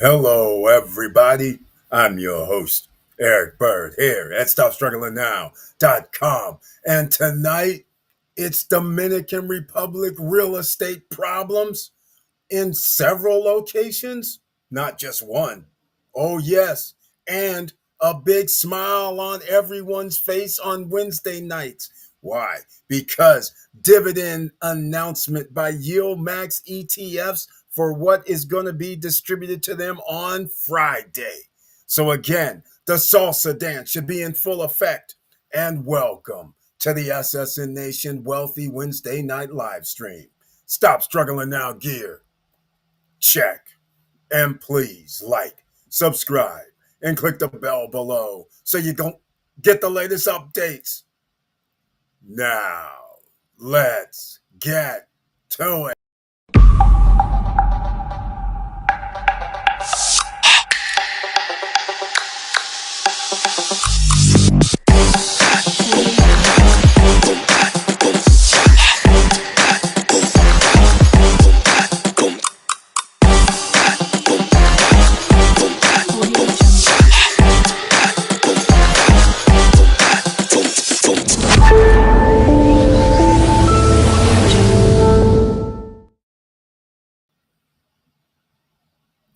Hello, everybody. I'm your host, Eric Bird, here at StopStrugglingNow.com. And tonight, it's Dominican Republic real estate problems in several locations, not just one. Oh, yes. And a big smile on everyone's face on Wednesday nights. Why? Because dividend announcement by YieldMax ETFs for what is going to be distributed to them on Friday. So again, the salsa dance should be in full effect. And welcome to the SSN Nation Wealthy Wednesday night live stream. Stop struggling now, gear. Check. And please like, subscribe, and click the bell below so you don't get the latest updates. Now, let's get to it.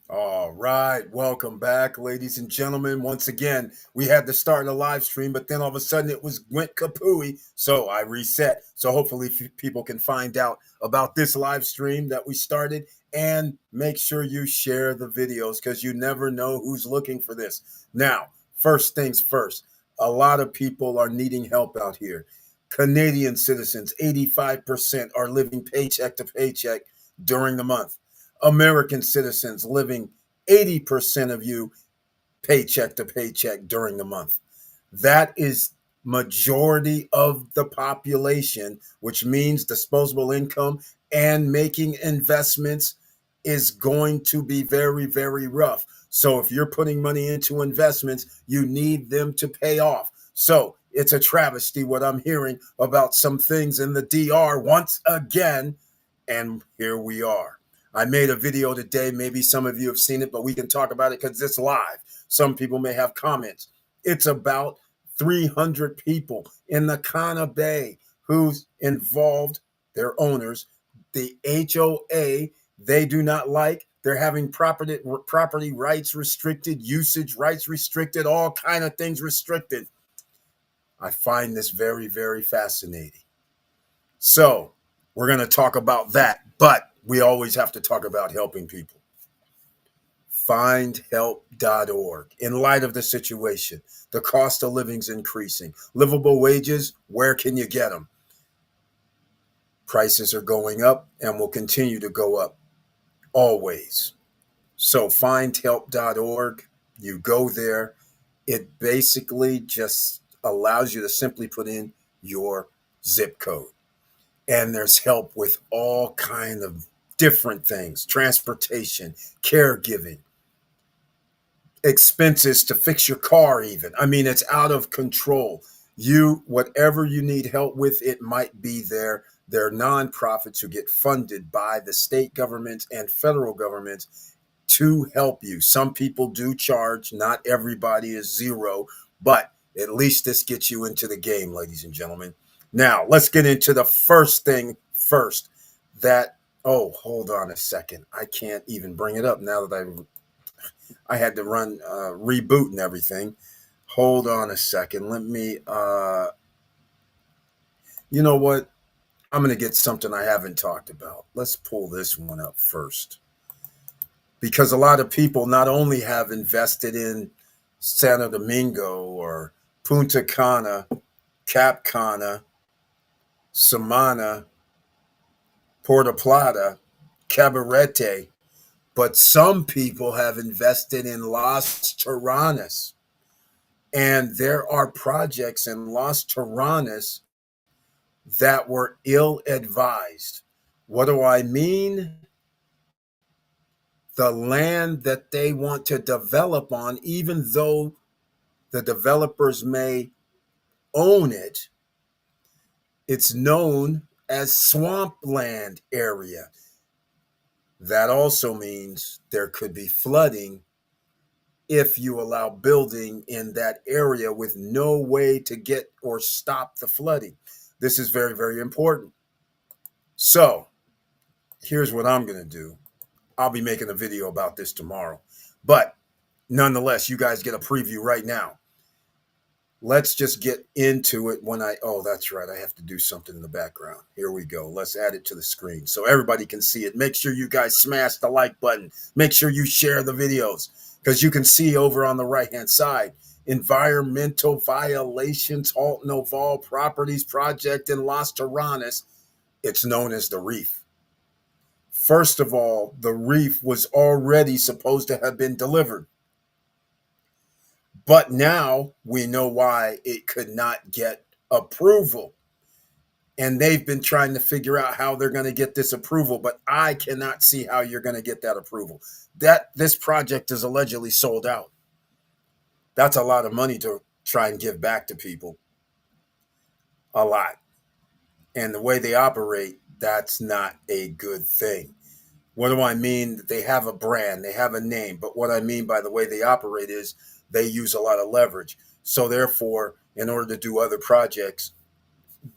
All right, welcome back, ladies and gentlemen. Once again, we had to start a live stream, but then all of a sudden it went kapooey, so I reset. So hopefully people can find out about this live stream that we started, and make sure you share the videos because you never know who's looking for this. Now, first things first, a lot of people are needing help out here. Canadian citizens, 85% are living paycheck to paycheck during the month. American citizens living 80% of you paycheck to paycheck during the month. That is majority of the population, which means disposable income and making investments is going to be very, very rough. So if you're putting money into investments, you need them to pay off. So it's a travesty what I'm hearing about some things in the DR once again. And here we are. I made a video today. Maybe some of you have seen it, but we can talk about it because it's live. Some people may have comments. It's about 300 people in the Cana Bay who's involved, their owners. The HOA, they do not like. They're having property rights restricted, usage rights restricted, all kind of things restricted. I find this very, very fascinating. So we're going to talk about that, but we always have to talk about helping people. Findhelp.org. In light of the situation, the cost of living's increasing. Livable wages, where can you get them? Prices are going up and will continue to go up always. So findhelp.org, you go there. It basically just allows you to simply put in your zip code. And there's help with all kind of different things, transportation, caregiving, expenses to fix your car even. I mean, it's out of control. Whatever you need help with, it might be there. There are nonprofits who get funded by the state governments and federal governments to help you. Some people do charge. Not everybody is zero, but at least this gets you into the game, ladies and gentlemen. Now, let's get into the first thing first. Hold on a second. I can't even bring it up now that I had to run reboot and everything. Hold on a second. Let me, you know what? I'm going to get something I haven't talked about. Let's pull this one up first. Because a lot of people not only have invested in Santo Domingo or Punta Cana, Cap Cana, Samana, Puerto Plata, Cabarete, but some people have invested in Las Terrenas. And there are projects in Las Terrenas that were ill-advised. What do I mean? The land that they want to develop on, even though the developers may own it, it's known as swampland area. That also means there could be flooding if you allow building in that area with no way to get or stop the flooding. This is very, very important. So here's what I'm going to do. I'll be making a video about this tomorrow. But nonetheless, you guys get a preview right now. Let's just get into it oh, that's right. I have to do something in the background. Here we go. Let's add it to the screen so everybody can see it. Make sure you guys smash the like button. Make sure you share the videos because you can see over on the right-hand side, environmental violations, halt Noval properties project in Las Terrenas. It's known as the reef. First of all, the reef was already supposed to have been delivered. But now we know why it could not get approval. And they've been trying to figure out how they're going to get this approval, but I cannot see how you're going to get that approval. This project is allegedly sold out. That's a lot of money to try and give back to people. A lot. And the way they operate, that's not a good thing. What do I mean? They have a brand, they have a name, but what I mean by the way they operate is they use a lot of leverage. So therefore, in order to do other projects,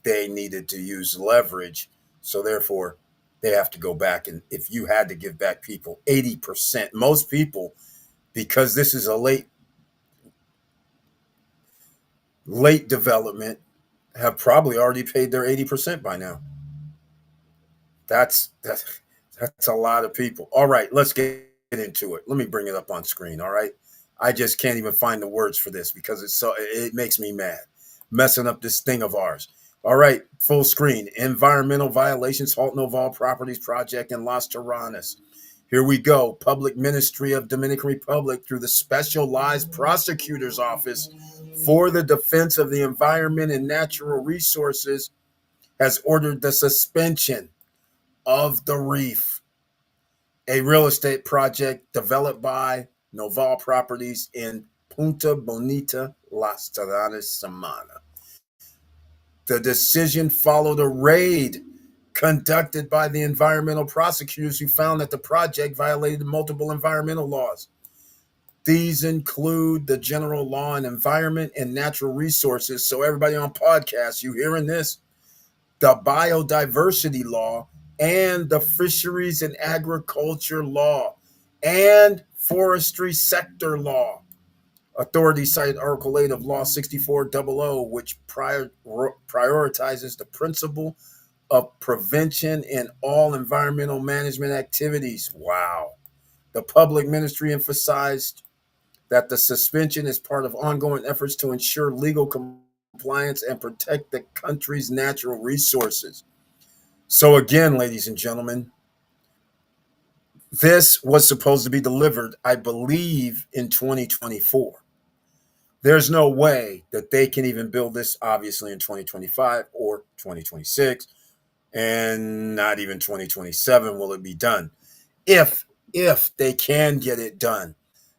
they needed to use leverage. So therefore, they have to go back. And if you had to give back people 80%, most people, because this is a late development, have probably already paid their 80% by now. That's a lot of people. All right, let's get into it. Let me bring it up on screen. All right. I just can't even find the words for this because it makes me mad. Messing up this thing of ours. All right, full screen. Environmental violations, halt Noval properties project in Las Terrenas. Here we go. Public Ministry of Dominican Republic through the Specialized Prosecutor's Office for the Defense of the Environment and Natural Resources has ordered the suspension of the reef, a real estate project developed by Noval Properties in Punta Bonita, Las Terrenas, Samana. The decision followed a raid conducted by the environmental prosecutors who found that the project violated multiple environmental laws. These include the General Law on Environment and Natural Resources. So everybody on podcasts, you hearing this? The Biodiversity Law and the Fisheries and Agriculture Law and Forestry Sector Law. Authorities cite Article 8 of Law 6400, which prioritizes the principle of prevention in all environmental management activities. Wow. The public ministry emphasized that the suspension is part of ongoing efforts to ensure legal compliance and protect the country's natural resources. So again, ladies and gentlemen, this was supposed to be delivered, I believe, in 2024. There's no way that they can even build this, obviously, in 2025 or 2026, and not even 2027 will it be done. If they can get it done,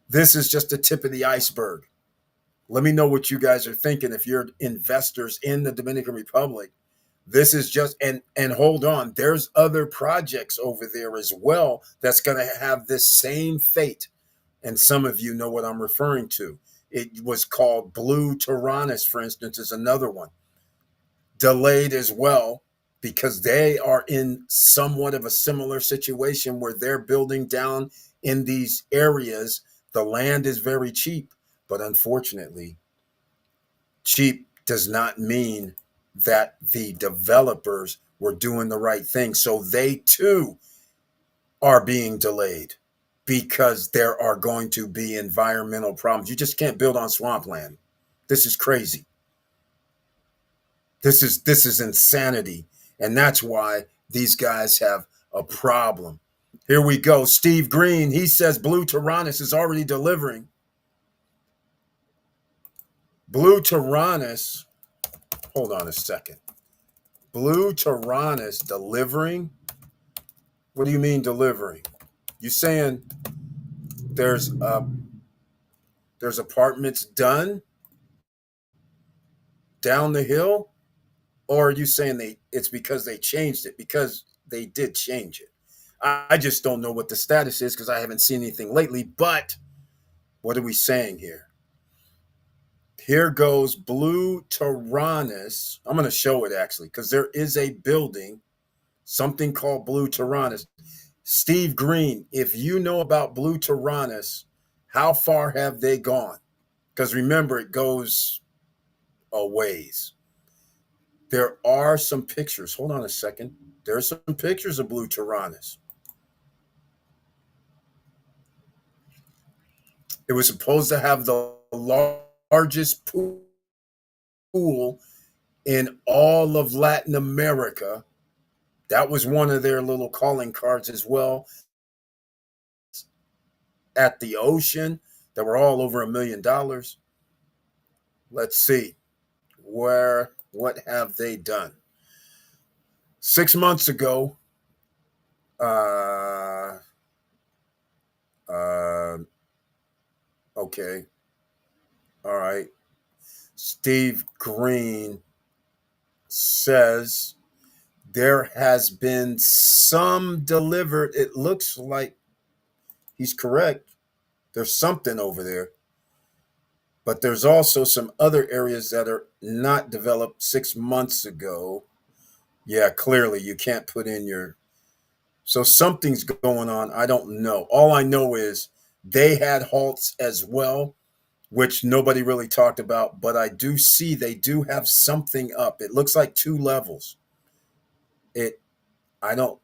this is just the tip of the iceberg. Let me know what you guys are thinking if you're investors in the Dominican Republic. This is just, and hold on, there's other projects over there as well that's going to have this same fate. And some of you know what I'm referring to. It was called Blue Terrenas, for instance, is another one. Delayed as well because they are in somewhat of a similar situation where they're building down in these areas. The land is very cheap, but unfortunately, cheap does not mean that the developers were doing the right thing. So they too are being delayed because there are going to be environmental problems. You just can't build on swampland. This is crazy. This is insanity. And that's why these guys have a problem. Here we go. Steve Green, he says Blue Terrenas is already delivering. Blue Terrenas, hold on a second. Blue Terrenas delivering? What do you mean delivering? You saying there's apartments done down the hill? Or are you saying it's because they changed it? Because they did change it. I just don't know what the status is because I haven't seen anything lately. But what are we saying here? Here goes Blue Terrenas. I'm going to show it actually because there is a building, something called Blue Terrenas. Steve Green, if you know about Blue Terrenas, how far have they gone? Because remember, it goes a ways. There are some pictures. Hold on a second. There are some pictures of Blue Terrenas. It was supposed to have the largest pool in all of Latin America. That was one of their little calling cards as well. At the ocean, that were all over $1 million. Let's see. What have they done? 6 months ago, okay. All right. Steve Green says there has been some delivered. It looks like he's correct. There's something over there. But there's also some other areas that are not developed 6 months ago. Yeah, clearly you can't put in your. So something's going on. I don't know. All I know is they had halts as well, which nobody really talked about. But I do see they do have something up. It looks like 2 levels. It. I don't.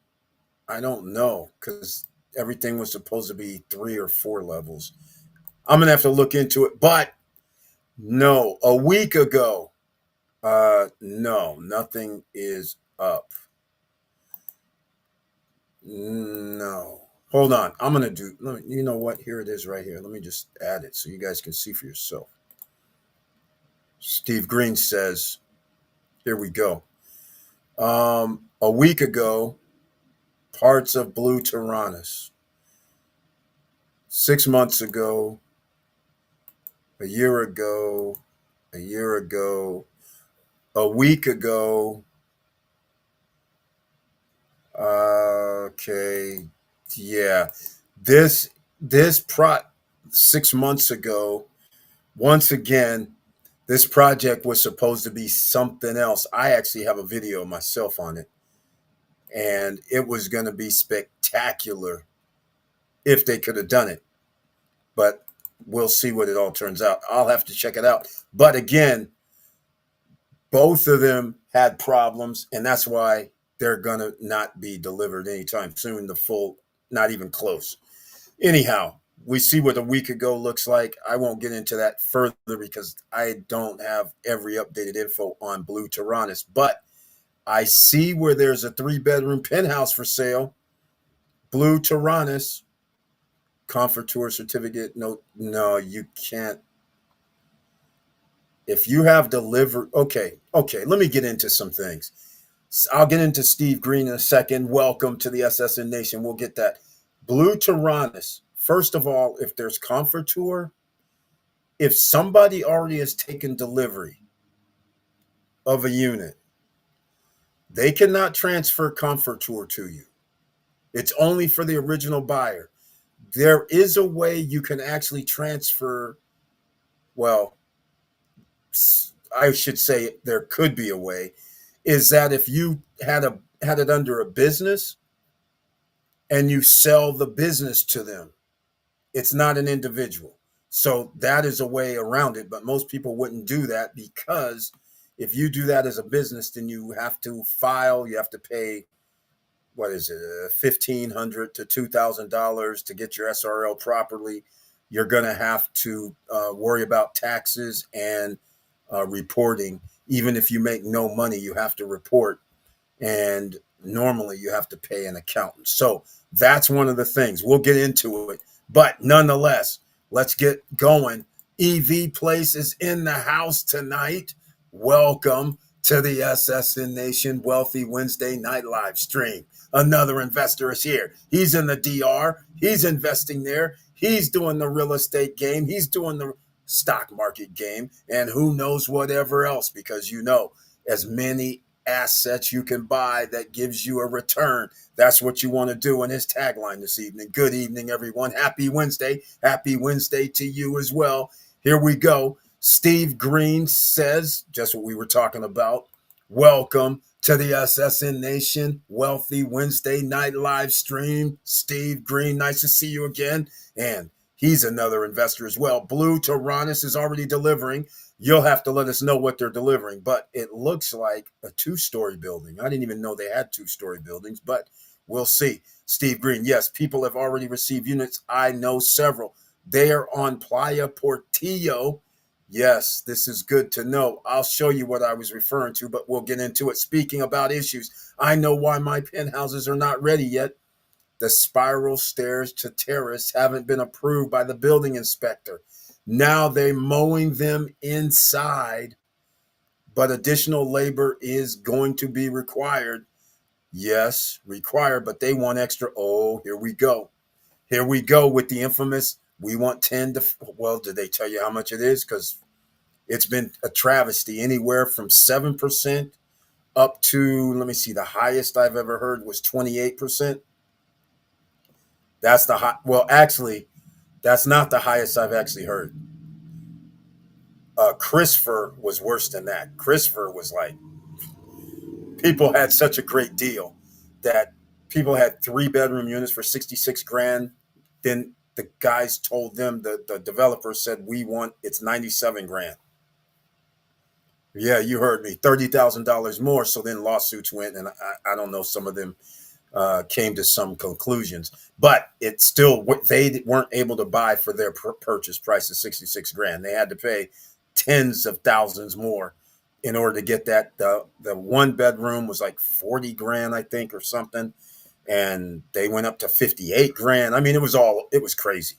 I don't know because everything was supposed to be 3 or 4 levels. I'm gonna have to look into it. But no, a week ago, no, nothing is up. No. Hold on. I'm going to do, you know what? Here it is right here. Let me just add it so you guys can see for yourself. Steve Green says, here we go. A week ago, parts of Blue Terrenas. 6 months ago, a year ago, a week ago. Okay. Yeah. This 6 months ago, once again, this project was supposed to be something else. I actually have a video myself on it. And it was going to be spectacular if they could have done it. But we'll see what it all turns out. I'll have to check it out. But again, both of them had problems, and that's why they're going to not be delivered anytime soon. The full, not even close. Anyhow, we see what a week ago looks like. I won't get into that further because I don't have every updated info on Blue Terrenas, but I see where there's a 3-bedroom penthouse for sale. Blue Terrenas, Comfortur certificate. No, you can't. If you have delivered, okay, let me get into some things. I'll get into Steve Green in a second. Welcome to the SSN Nation. We'll get that. Blue Terrenas. First of all, if there's Comfortur, if somebody already has taken delivery of a unit, they cannot transfer Comfortur to you. It's only for the original buyer. There is a way you can actually transfer, well, I should say there could be a way, is that if you had it under a business and you sell the business to them, it's not an individual. So that is a way around it, but most people wouldn't do that because if you do that as a business, then you have to file, you have to pay, what is it, $1,500 to $2,000 to get your SRL properly. You're going to have to worry about taxes and reporting. Even if you make no money, you have to report. And normally you have to pay an accountant. So that's one of the things. We'll get into it. But nonetheless, let's get going. EV Place is in the house tonight. Welcome to the SSN Nation Wealthy Wednesday night live stream. Another investor is here. He's in the DR. He's investing there. He's doing the real estate game. He's doing the stock market game. And who knows whatever else, because you know, as many assets you can buy that gives you a return. That's what you want to do in his tagline this evening. Good evening, everyone. Happy Wednesday. Happy Wednesday to you as well. Here we go. Steve Green says, just what we were talking about. Welcome to the SSN Nation Wealthy Wednesday night live stream. Steve Green, nice to see you again. And he's another investor as well. Blue Terrenas is already delivering. You'll have to let us know what they're delivering, but it looks like a two-story building. I didn't even know they had two-story buildings, but we'll see. Steve Green, yes, people have already received units. I know several. They are on Playa Portillo. Yes, this is good to know. I'll show you what I was referring to, but we'll get into it. Speaking about issues, I know why my penthouses are not ready yet. The spiral stairs to terrace haven't been approved by the building inspector. Now they're mowing them inside, but additional labor is going to be required. Yes, required, but they want extra. Oh, here we go. Here we go with the infamous, we want 10 to, well, did they tell you how much it is? Because it's been a travesty, anywhere from 7% up to, let me see, the highest I've ever heard was 28%. That's the high. Well, actually, that's not the highest I've actually heard. Christopher was worse than that. Christopher was like, people had such a great deal that people had 3-bedroom units for 66 grand. Then the guys told them, the developer said, we want, it's 97 grand. Yeah, you heard me, $30,000 more. So then lawsuits went, and I don't know, some of them came to some conclusions, but it's still, they weren't able to buy for their purchase price of 66 grand. They had to pay tens of thousands more in order to get that. The 1-bedroom was like 40 grand, I think, or something. And they went up to 58 grand. I mean, it was crazy,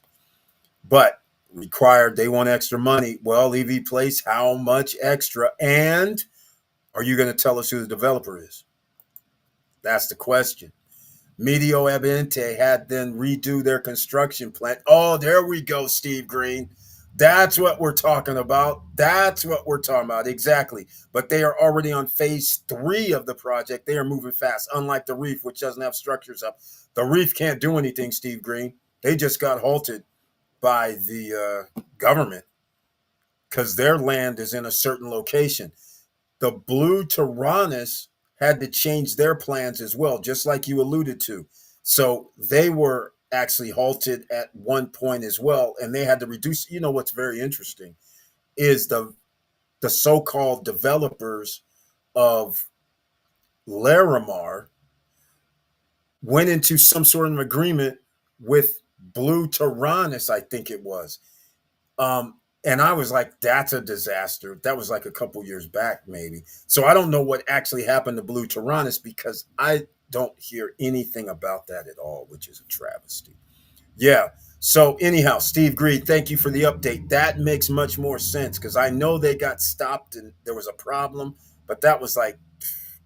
but required, they want extra money. Well, EV Place, how much extra? And are you going to tell us who the developer is? That's the question. Medio Ambiente had them redo their construction plan. Oh, there we go, Steve Green. That's what we're talking about. That's what we're talking about. Exactly. But they are already on phase 3 of the project. They are moving fast, unlike the Reef, which doesn't have structures up. The Reef can't do anything, Steve Green. They just got halted by the government because their land is in a certain location. The Blue Terrenas had to change their plans as well, just like you alluded to. So they were actually halted at one point as well, and they had to reduce. You know what's very interesting is the so-called developers of Larimar went into some sort of agreement with Blue Terrenas, I think it was. And I was like, that's a disaster. That was like a couple years back, maybe. So I don't know what actually happened to Blue Terrenas because I don't hear anything about that at all, which is a travesty. Yeah. So anyhow, Steve Green, thank you for the update. That makes much more sense because I know they got stopped and there was a problem, but that was like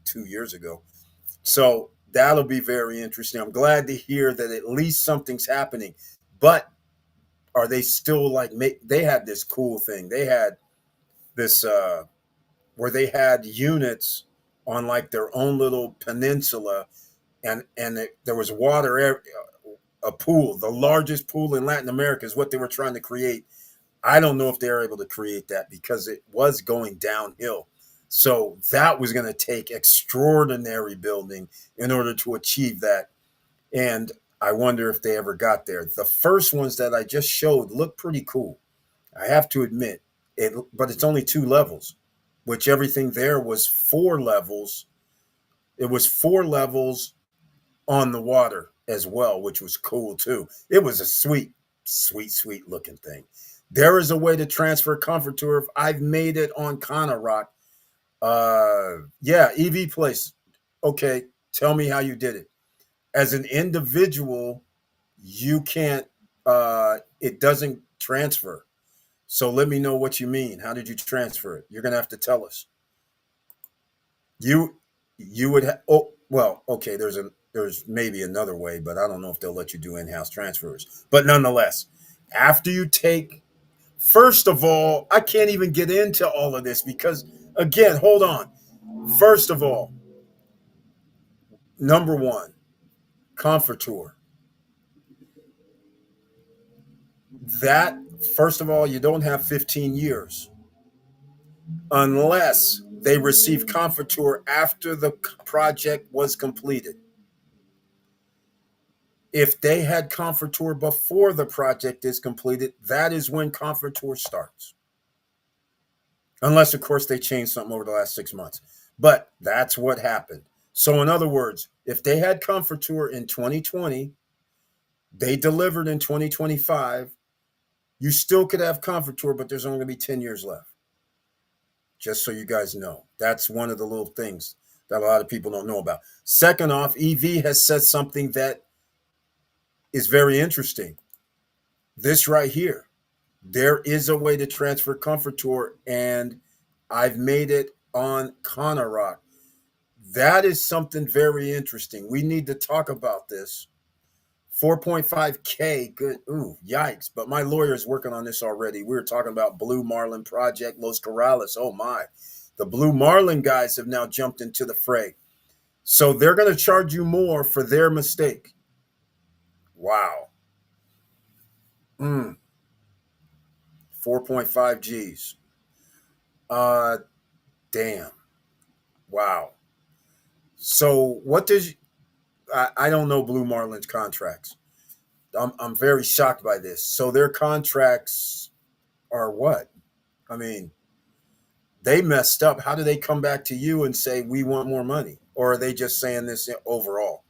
2 years ago. So that'll be very interesting. I'm glad to hear that at least something's happening. But are they still like, they had this cool thing. They had this where they had units on like their own little peninsula, and there was water, a pool, the largest pool in Latin America is what they were trying to create. I don't know if they were able to create that because it was going downhill. So that was going to take extraordinary building in order to achieve that. And I wonder if they ever got there. The first ones that I just showed look pretty cool. I have to admit it, but it's only 2 levels, which everything there was 4 levels. It was 4 levels on the water as well, which was cool too. It was a sweet, sweet, sweet looking thing. There is a way to transfer Comfortur. I've made it on Cana Rock. Yeah, EV Place. Okay, tell me how you did it. As an individual, you can't, it doesn't transfer. So let me know what you mean. How did you transfer it? You're going to have to tell us. You would oh, well, okay, there's maybe another way, but I don't know if they'll let you do in-house transfers. But nonetheless, after you take, first of all, I can't even get into all of this because, again, hold on. First of all, Number one, Comfortur. That, first of all, you don't have 15 years unless they receive Comfortur after the project was completed. If they had Comfortur before the project is completed, that is when Comfortur starts. Unless, of course, they changed something over the last 6 months. But that's what happened. So, in other words, if they had Comfortur in 2020, they delivered in 2025, you still could have Comfortur, but there's only going to be 10 years left. Just so you guys know. That's one of the little things that a lot of people don't know about. Second off, EV has said something that is very interesting. This right here. There is a way to transfer Comfortur, and I've made it on Cana Rock. That is something very interesting. We need to talk about this. 4.5K, good. Ooh, yikes. But my lawyer is working on this already. We were talking about Blue Marlin Project, Los Corrales. Oh, my. The Blue Marlin guys have now jumped into the fray. So they're going to charge you more for their mistake. Wow. 4.5 G's. Damn. Wow. So what does I don't know Blue Marlin's contracts. I'm very shocked by this. So their contracts are what? I mean, they messed up. How do they come back to you and say we want more money? Or are they just saying this overall?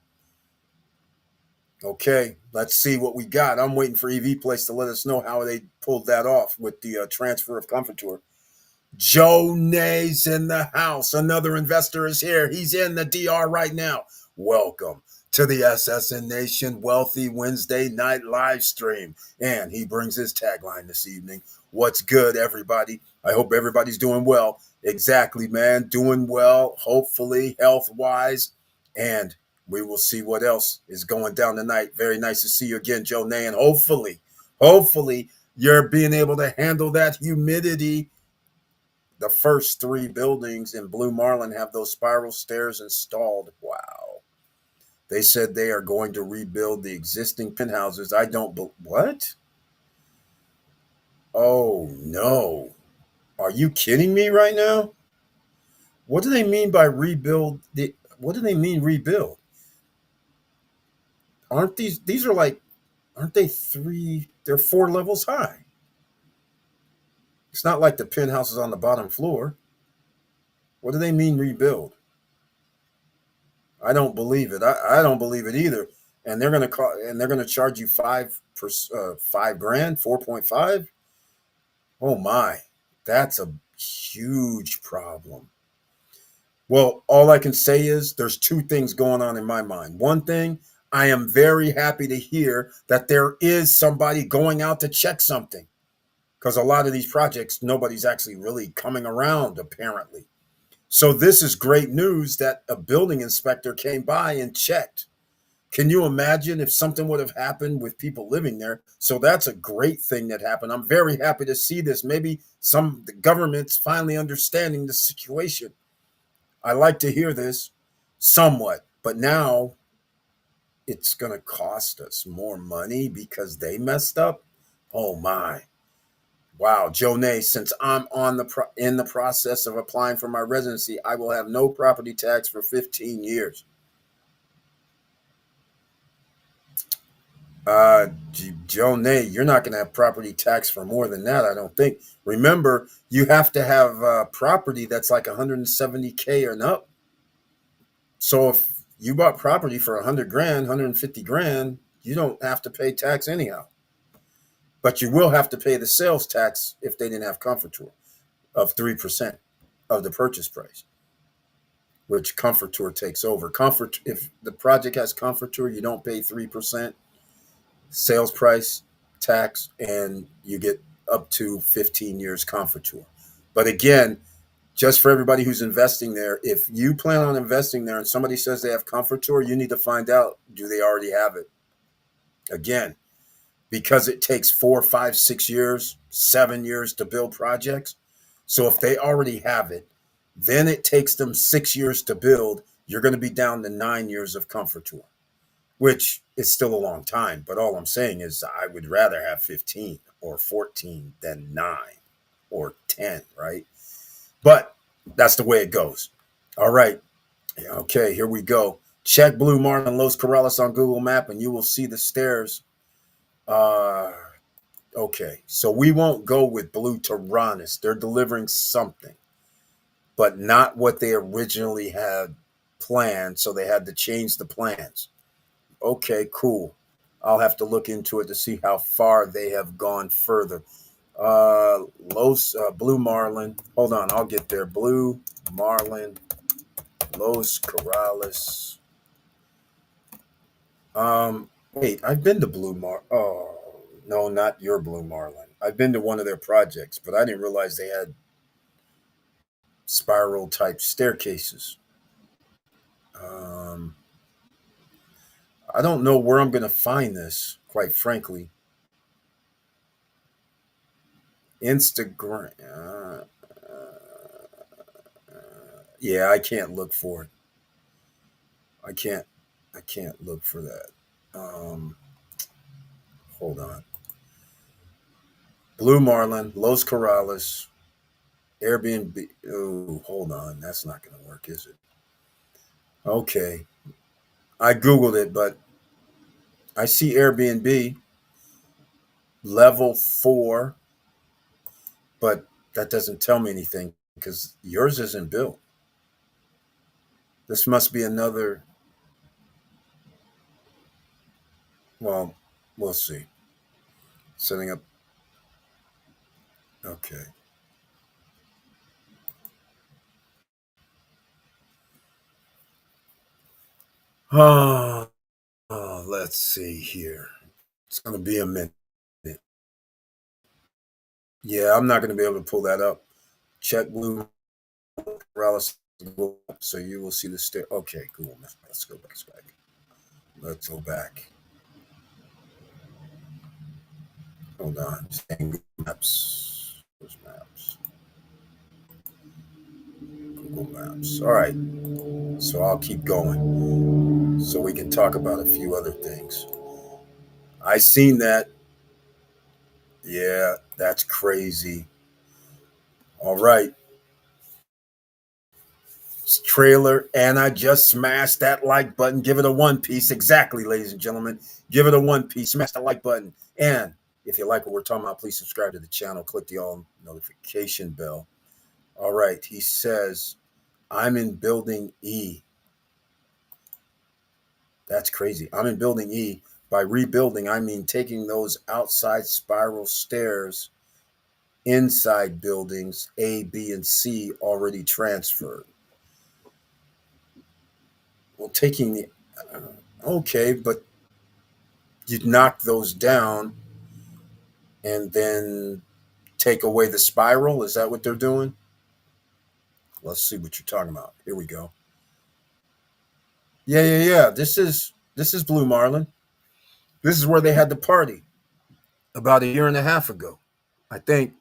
Okay, let's see what we got. I'm waiting for EV Place to let us know how they pulled that off with the transfer of Comfortur. Joe Nay's in the house. Another investor is here. He's in the DR right now. Welcome to the SSN Nation Wealthy Wednesday night live stream. And he brings his tagline this evening. What's good, everybody? I hope everybody's doing well. Exactly, man. Doing well, hopefully, health-wise. And we will see what else is going down tonight. Very nice to see you again, Joe Nay. And hopefully, you're being able to handle that humidity. The first 3 buildings in Blue Marlin have those spiral stairs installed. Wow. They said they are going to rebuild the existing penthouses. I don't what? Oh no. Are you kidding me right now? What do they mean by rebuild? What do they mean rebuild? Aren't these are like aren't they 3 they're 4 levels high. It's not like the penthouses on the bottom floor. What do they mean rebuild? I don't believe it. I don't believe it either. And they're gonna charge you 5 grand, 4.5. Oh my, that's a huge problem. Well, all I can say is there's 2 things going on in my mind. One thing, I am very happy to hear that there is somebody going out to check something, because a lot of these projects nobody's actually really coming around apparently. So this is great news that a building inspector came by and checked. Can you imagine if something would have happened with people living there? So that's a great thing that happened. I'm very happy to see this. Maybe the government's finally understanding the situation. I like to hear this somewhat, but now it's going to cost us more money because they messed up. Oh my. Wow, Joe Nay, since I'm in the process of applying for my residency, I will have no property tax for 15 years. Joe Nay, you're not going to have property tax for more than that, I don't think. Remember, you have to have property that's like 170K and up. So if you bought property for 100 grand, 150 grand, you don't have to pay tax anyhow. But you will have to pay the sales tax if they didn't have Comfortur of 3% of the purchase price, which Comfortur takes over. If the project has Comfortur, you don't pay 3% sales price tax, and you get up to 15 years Comfortur. But again, just for everybody who's investing there, if you plan on investing there and somebody says they have Comfortur, you need to find out, do they already have it? Again, because it takes 4, 5, 6 years, 7 years to build projects. So if they already have it, then it takes them 6 years to build, you're going to be down to 9 years of Comfortur, which is still a long time. But all I'm saying is I would rather have 15 or 14 than 9 or 10, right? But that's the way it goes. All right. Okay, here we go. Check Blue Marlin Los Corrales on Google Map and you will see the stairs. Uh, okay, so we won't go with Blue Terrenas. They're delivering something, but not what they originally had planned. So they had to change the plans. Okay, cool. I'll have to look into it to see how far they have gone further. Blue Marlin. Hold on, I'll get there. Blue Marlin, Los Corrales. Wait, I've been to Blue Mar. Oh no, not your Blue Marlin. I've been to one of their projects, but I didn't realize they had spiral type staircases. Um, I don't know where I'm going to find this, quite frankly. Instagram. Yeah, I can't look for it. I can't. I can't look for that. Um, hold on. Blue Marlin, Los Corrales, Airbnb. Oh, hold on. That's not going to work, is it? Okay. I Googled it, but I see Airbnb level 4, but that doesn't tell me anything because yours isn't built. This must be another. Well, we'll see. Setting up. Okay. Oh, let's see here. It's going to be a minute. Yeah, I'm not going to be able to pull that up. Check Blue Morales. So you will see the stair. Okay, cool. Let's go back. Let's go back. Hold on. Google Maps. Where's Maps? Google Maps. All right. So I'll keep going so we can talk about a few other things. I seen that. Yeah, that's crazy. All right. Trailer, and I just smashed that like button. Give it a 1 piece. Exactly, ladies and gentlemen. Give it a 1 piece. Smash the like button. And if you like what we're talking about, please subscribe to the channel. Click the all notification bell. All right. He says, I'm in building E. That's crazy. I'm in building E. By rebuilding, I mean taking those outside spiral stairs inside buildings A, B, and C already transferred. Well, taking the okay, but you'd knock those down and then take away the spiral. Is that what they're doing? Let's see what you're talking about. Here we go. Yeah. This is Blue Marlin. This is where they had the party about a year and a half ago, I think.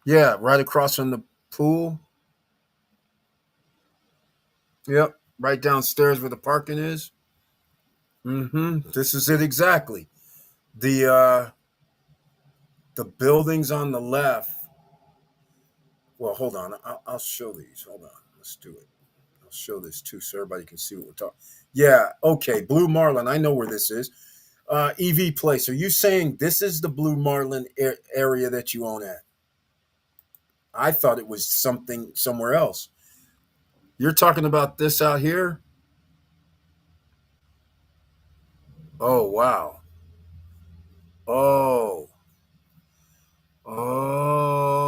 Yeah, right across from the pool. Yep, right downstairs where the parking is. This is it exactly. The buildings on the left. Well, hold on. I'll show these. Hold on. Let's do it. I'll show this too so everybody can see what we're talking. Yeah, okay. Blue Marlin. I know where this is. EV Place. Are you saying this is the Blue Marlin area that you own at? I thought it was something somewhere else. You're talking about this out here? Oh, wow. Oh, oh.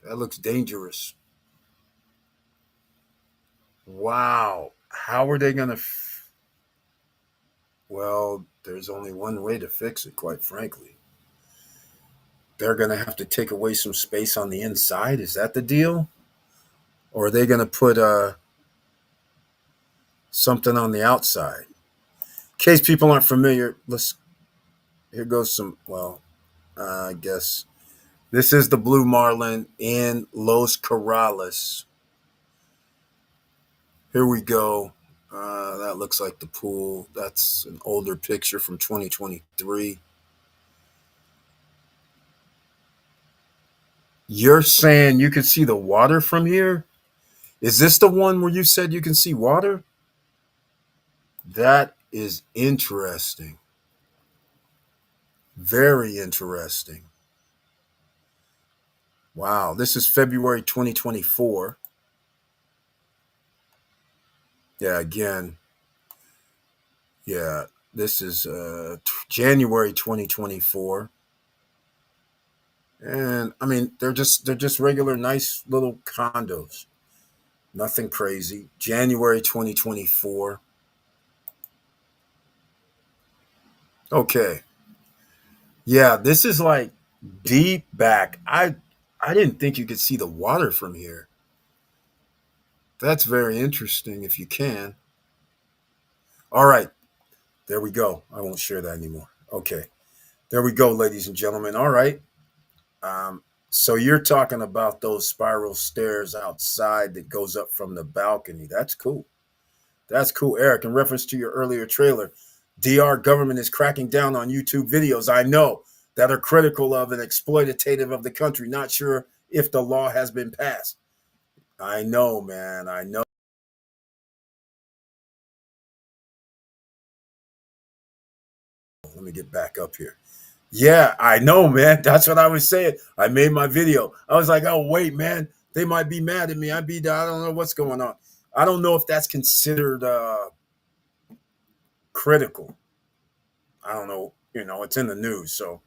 That looks dangerous. Wow. How are they going to? Well, there's only one way to fix it, quite frankly. They're going to have to take away some space on the inside. Is that the deal? Or are they going to put something on the outside? In case people aren't familiar, let's here goes some. Well, I guess this is the Blue Marlin in Los Corrales. Here we go. That looks like the pool. That's an older picture from 2023. You're saying you can see the water from here? Is this the one where you said you can see water? That is interesting. Very interesting. Wow. This is February 2024. Yeah, again. Yeah, this is January 2024. And I mean, they're just regular nice little condos. Nothing crazy. January 2024. Okay. Yeah, this is like deep back. I didn't think you could see the water from here. That's very interesting if you can. All right. There we go. I won't share that anymore. Okay. There we go, ladies and gentlemen. All right. So you're talking about those spiral stairs outside that goes up from the balcony. That's cool. That's cool, Eric. In reference to your earlier trailer, DR government is cracking down on YouTube videos I know that are critical of and exploitative of the country. Not sure if the law has been passed. I know, man. I know. Let me get back up here. Yeah, I know, man. That's what I was saying. I made my video. I was like, oh, wait, man. They might be mad at me. I don't know what's going on. I don't know if that's considered critical. I don't know. It's in the news, so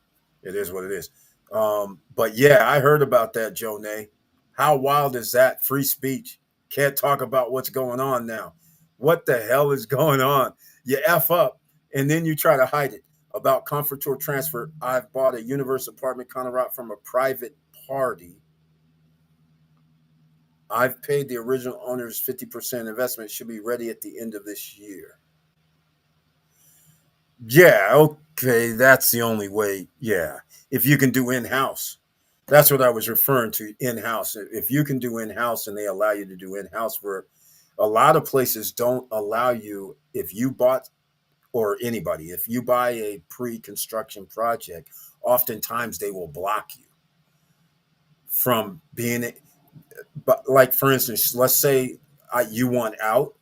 it is what it is. But yeah, I heard about that, Joe Nay. How wild is that? Free speech. Can't talk about what's going on now. What the hell is going on? You F up and then you try to hide it. About Comfortur transfer, I've bought a universe apartment Colorado from a private party. I've paid the original owner's 50% investment. Should be ready at the end of this year. Yeah, okay, that's the only way. Yeah, if you can do in house, that's what I was referring to. In house, if you can do in house, and they allow you to do in house, where a lot of places don't allow you. If you bought or anybody, if you buy a pre-construction project, oftentimes they will block you from being. But like for instance, let's say you want out,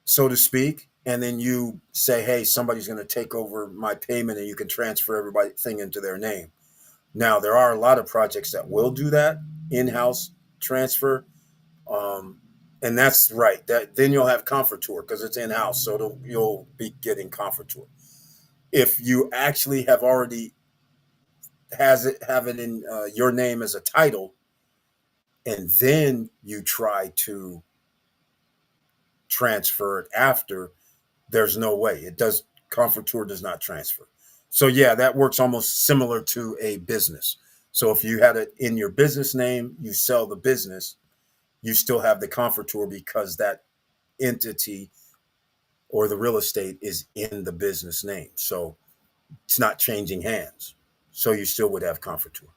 so to speak, and then you say, "Hey, somebody's going to take over my payment, and you can transfer everything into their name." Now, there are a lot of projects that will do that in-house transfer, um, and that's right. That then you'll have Comfortur because it's in-house, so you'll be getting Comfortur. If you actually have already have it in your name as a title, and then you try to transfer it after, there's no way it does. Comfortur does not transfer. So yeah, that works almost similar to a business. So if you had it in your business name, you sell the business, you still have the Comfortur because that entity or the real estate is in the business name. So it's not changing hands. So you still would have Comfortur.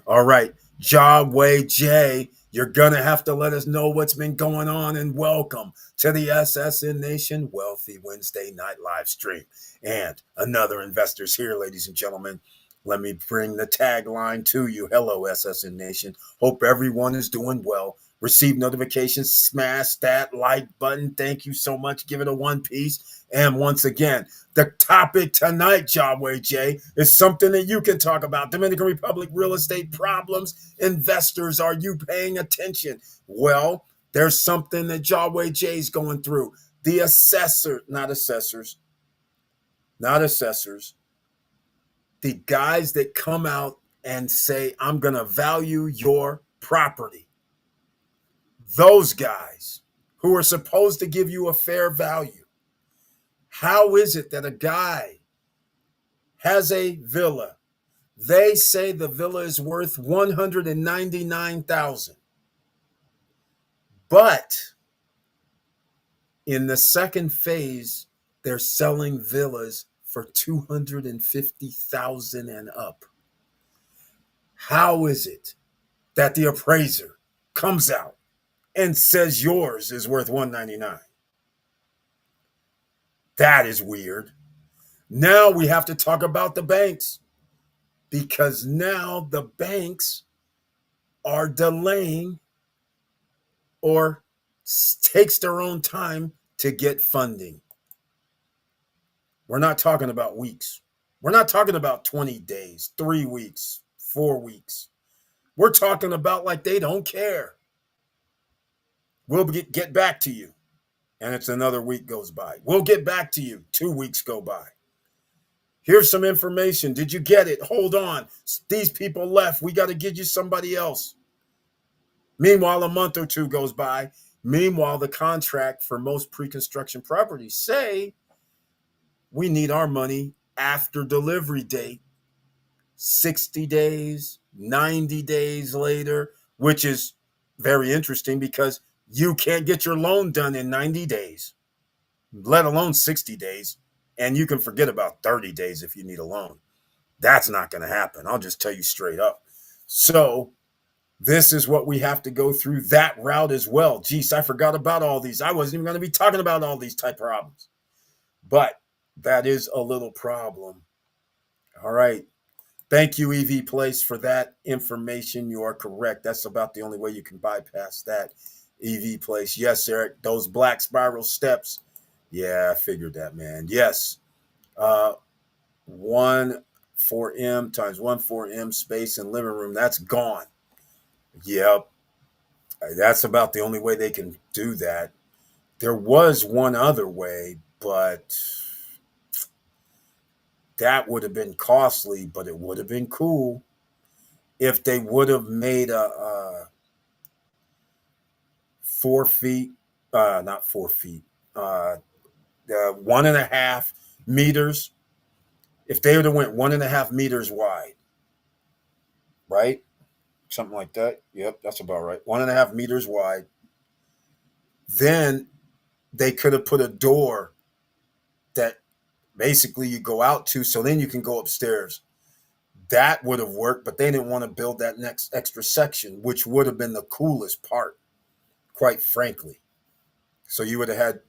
All right, Jawway J, you're gonna have to let us know what's been going on, and welcome to the SSN Nation Wealthy Wednesday night live stream. And another investors here, ladies and gentlemen. Let me bring the tagline to you. Hello, SSN Nation. Hope everyone is doing well. Receive notifications, smash that like button. Thank you so much. Give it a one piece. And once again, the topic tonight, Jawway J, is something that you can talk about. Dominican Republic real estate problems. Investors, are you paying attention? Well, there's something that Jawway J is going through. The not assessors, the guys that come out and say, I'm going to value your property. Those guys who are supposed to give you a fair value. How is it that a guy has a villa? They say the villa is worth $199,000. But in the second phase, they're selling villas for $250,000 and up. How is it that the appraiser comes out and says yours is worth $199. That is weird. Now we have to talk about the banks, because now the banks are delaying or takes their own time to get funding. We're not talking about weeks. We're not talking about 20 days, 3 weeks, 4 weeks. We're talking about like they don't care. We'll get back to you. And it's another week goes by. We'll get back to you. 2 weeks go by. Here's some information. Did you get it? Hold on. These people left. We got to get you somebody else. Meanwhile, a month or two goes by. Meanwhile, the contract for most pre-construction properties say we need our money after delivery date, 60 days, 90 days later, which is very interesting because you can't get your loan done in 90 days, let alone 60 days. And you can forget about 30 days if you need a loan. That's not going to happen. I'll just tell you straight up. So this is what we have to go through that route as well. Geez, I forgot about all these. I wasn't even going to be talking about all these type problems. But that is a little problem. All right. Thank you, EV Place, for that information. You are correct. That's about the only way you can bypass that, EV Place. Yes, Eric, those black spiral steps. Yeah, I figured that, man. Yes. 1 4M times 1 4M space and living room. That's gone. Yep. That's about the only way they can do that. There was one other way, but that would have been costly, but it would have been cool if they would have made a 4 feet, not 4 feet, 1.5 meters. If they would have went 1.5 meters wide, right? Something like that. Yep, that's about right. 1.5 meters wide. Then they could have put a door that basically you go out to, so then you can go upstairs. That would have worked, but they didn't want to build that next extra section, which would have been the coolest part, quite frankly. So you would have had,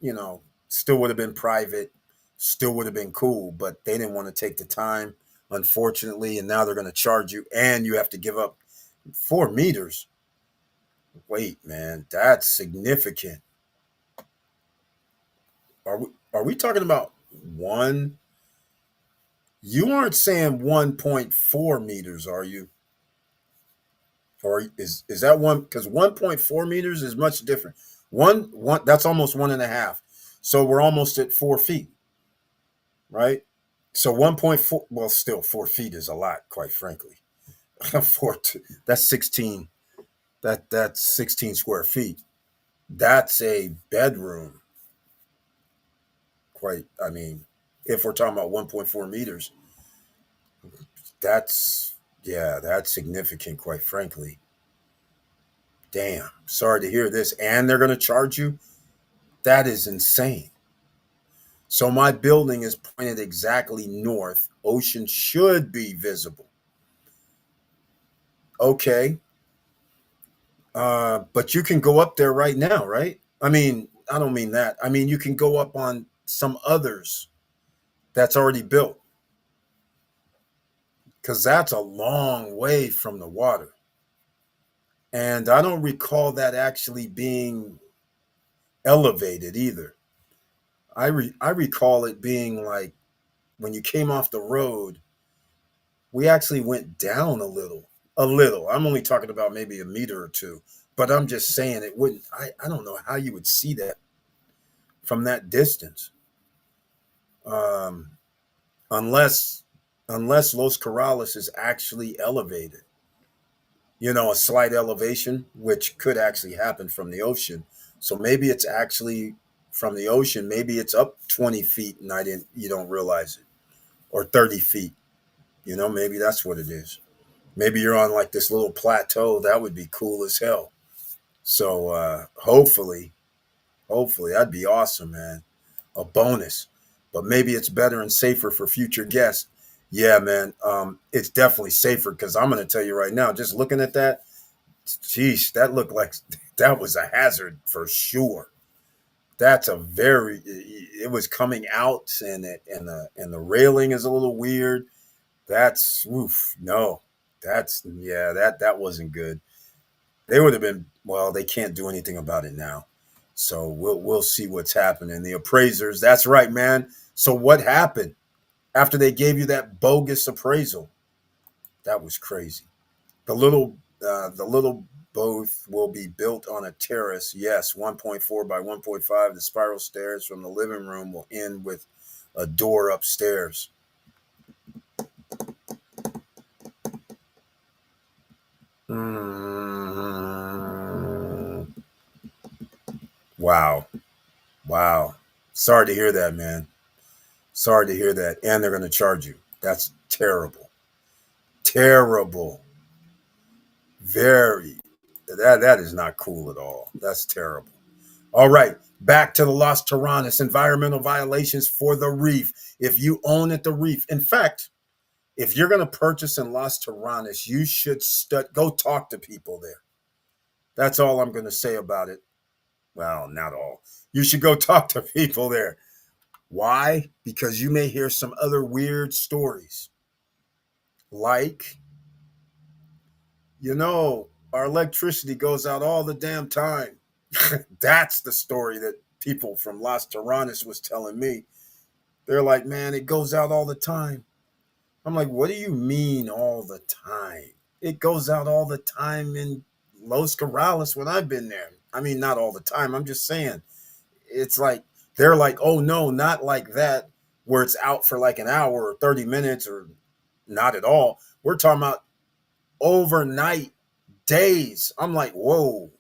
still would have been private, still would have been cool, but they didn't want to take the time, unfortunately, and now they're going to charge you, and you have to give up 4 meters. Wait, man, that's significant. Are we talking about one? You aren't saying 1.4 meters, are you? Or is that one? Because 1.4 meters is much different. One that's almost 1.5. So we're almost at 4 feet, right? So 1.4. Well, still 4 feet is a lot, quite frankly. That's 16. That's 16 square feet. That's a bedroom. If we're talking about 1.4 meters, that's significant, quite frankly. Damn, sorry to hear this. And they're going to charge you? That is insane. So my building is pointed exactly north. Ocean should be visible. Okay. But you can go up there right now, right? I don't mean that. You can go up on some others that's already built, because that's a long way from the water. And I don't recall that actually being elevated either. I recall it being like when you came off the road, we actually went down a little. A little. I'm only talking about maybe a meter or two, but I'm just saying it wouldn't. I don't know how you would see that from that distance, um, unless Los Corrales is actually elevated. A slight elevation, which could actually happen from the ocean. So maybe it's actually from the ocean. Maybe it's up 20 feet and you don't realize it, or 30 feet. Maybe that's what it is. Maybe you're on like this little plateau. That would be cool as hell. So hopefully that'd be awesome, man. A bonus. But maybe it's better and safer for future guests. Yeah, man. It's definitely safer, because I'm going to tell you right now, just looking at that, Geez, that looked like that was a hazard for sure. That's a very. It was coming out, and the railing is a little weird. That's oof. No, that's yeah. That wasn't good. They would have been. Well, they can't do anything about it now. So we'll see what's happening. The appraisers. That's right, man. So what happened after they gave you that bogus appraisal? That was crazy. The little both will be built on a terrace. Yes, 1.4 by 1.5. The spiral stairs from the living room will end with a door upstairs. Mm. Wow. Wow. Sorry to hear that, man. Sorry to hear that. And they're going to charge you. That's terrible. Terrible. Very. That is not cool at all. That's terrible. All right, back to the Los Terrenas environmental violations for the reef. If you own at the reef, in fact, if you're going to purchase in Los Terrenas, you should go talk to people there. That's all I'm going to say about it. Well, not all. You should go talk to people there. Why? Because you may hear some other weird stories. Like, our electricity goes out all the damn time. That's the story that people from Las Terranas was telling me. They're like, man, it goes out all the time. I'm like, what do you mean all the time? It goes out all the time in Los Corrales when I've been there. I mean, not all the time. I'm just saying. It's like, they're like, oh, no, not like that, where it's out for like an hour or 30 minutes or not at all. We're talking about overnight days. I'm like, whoa,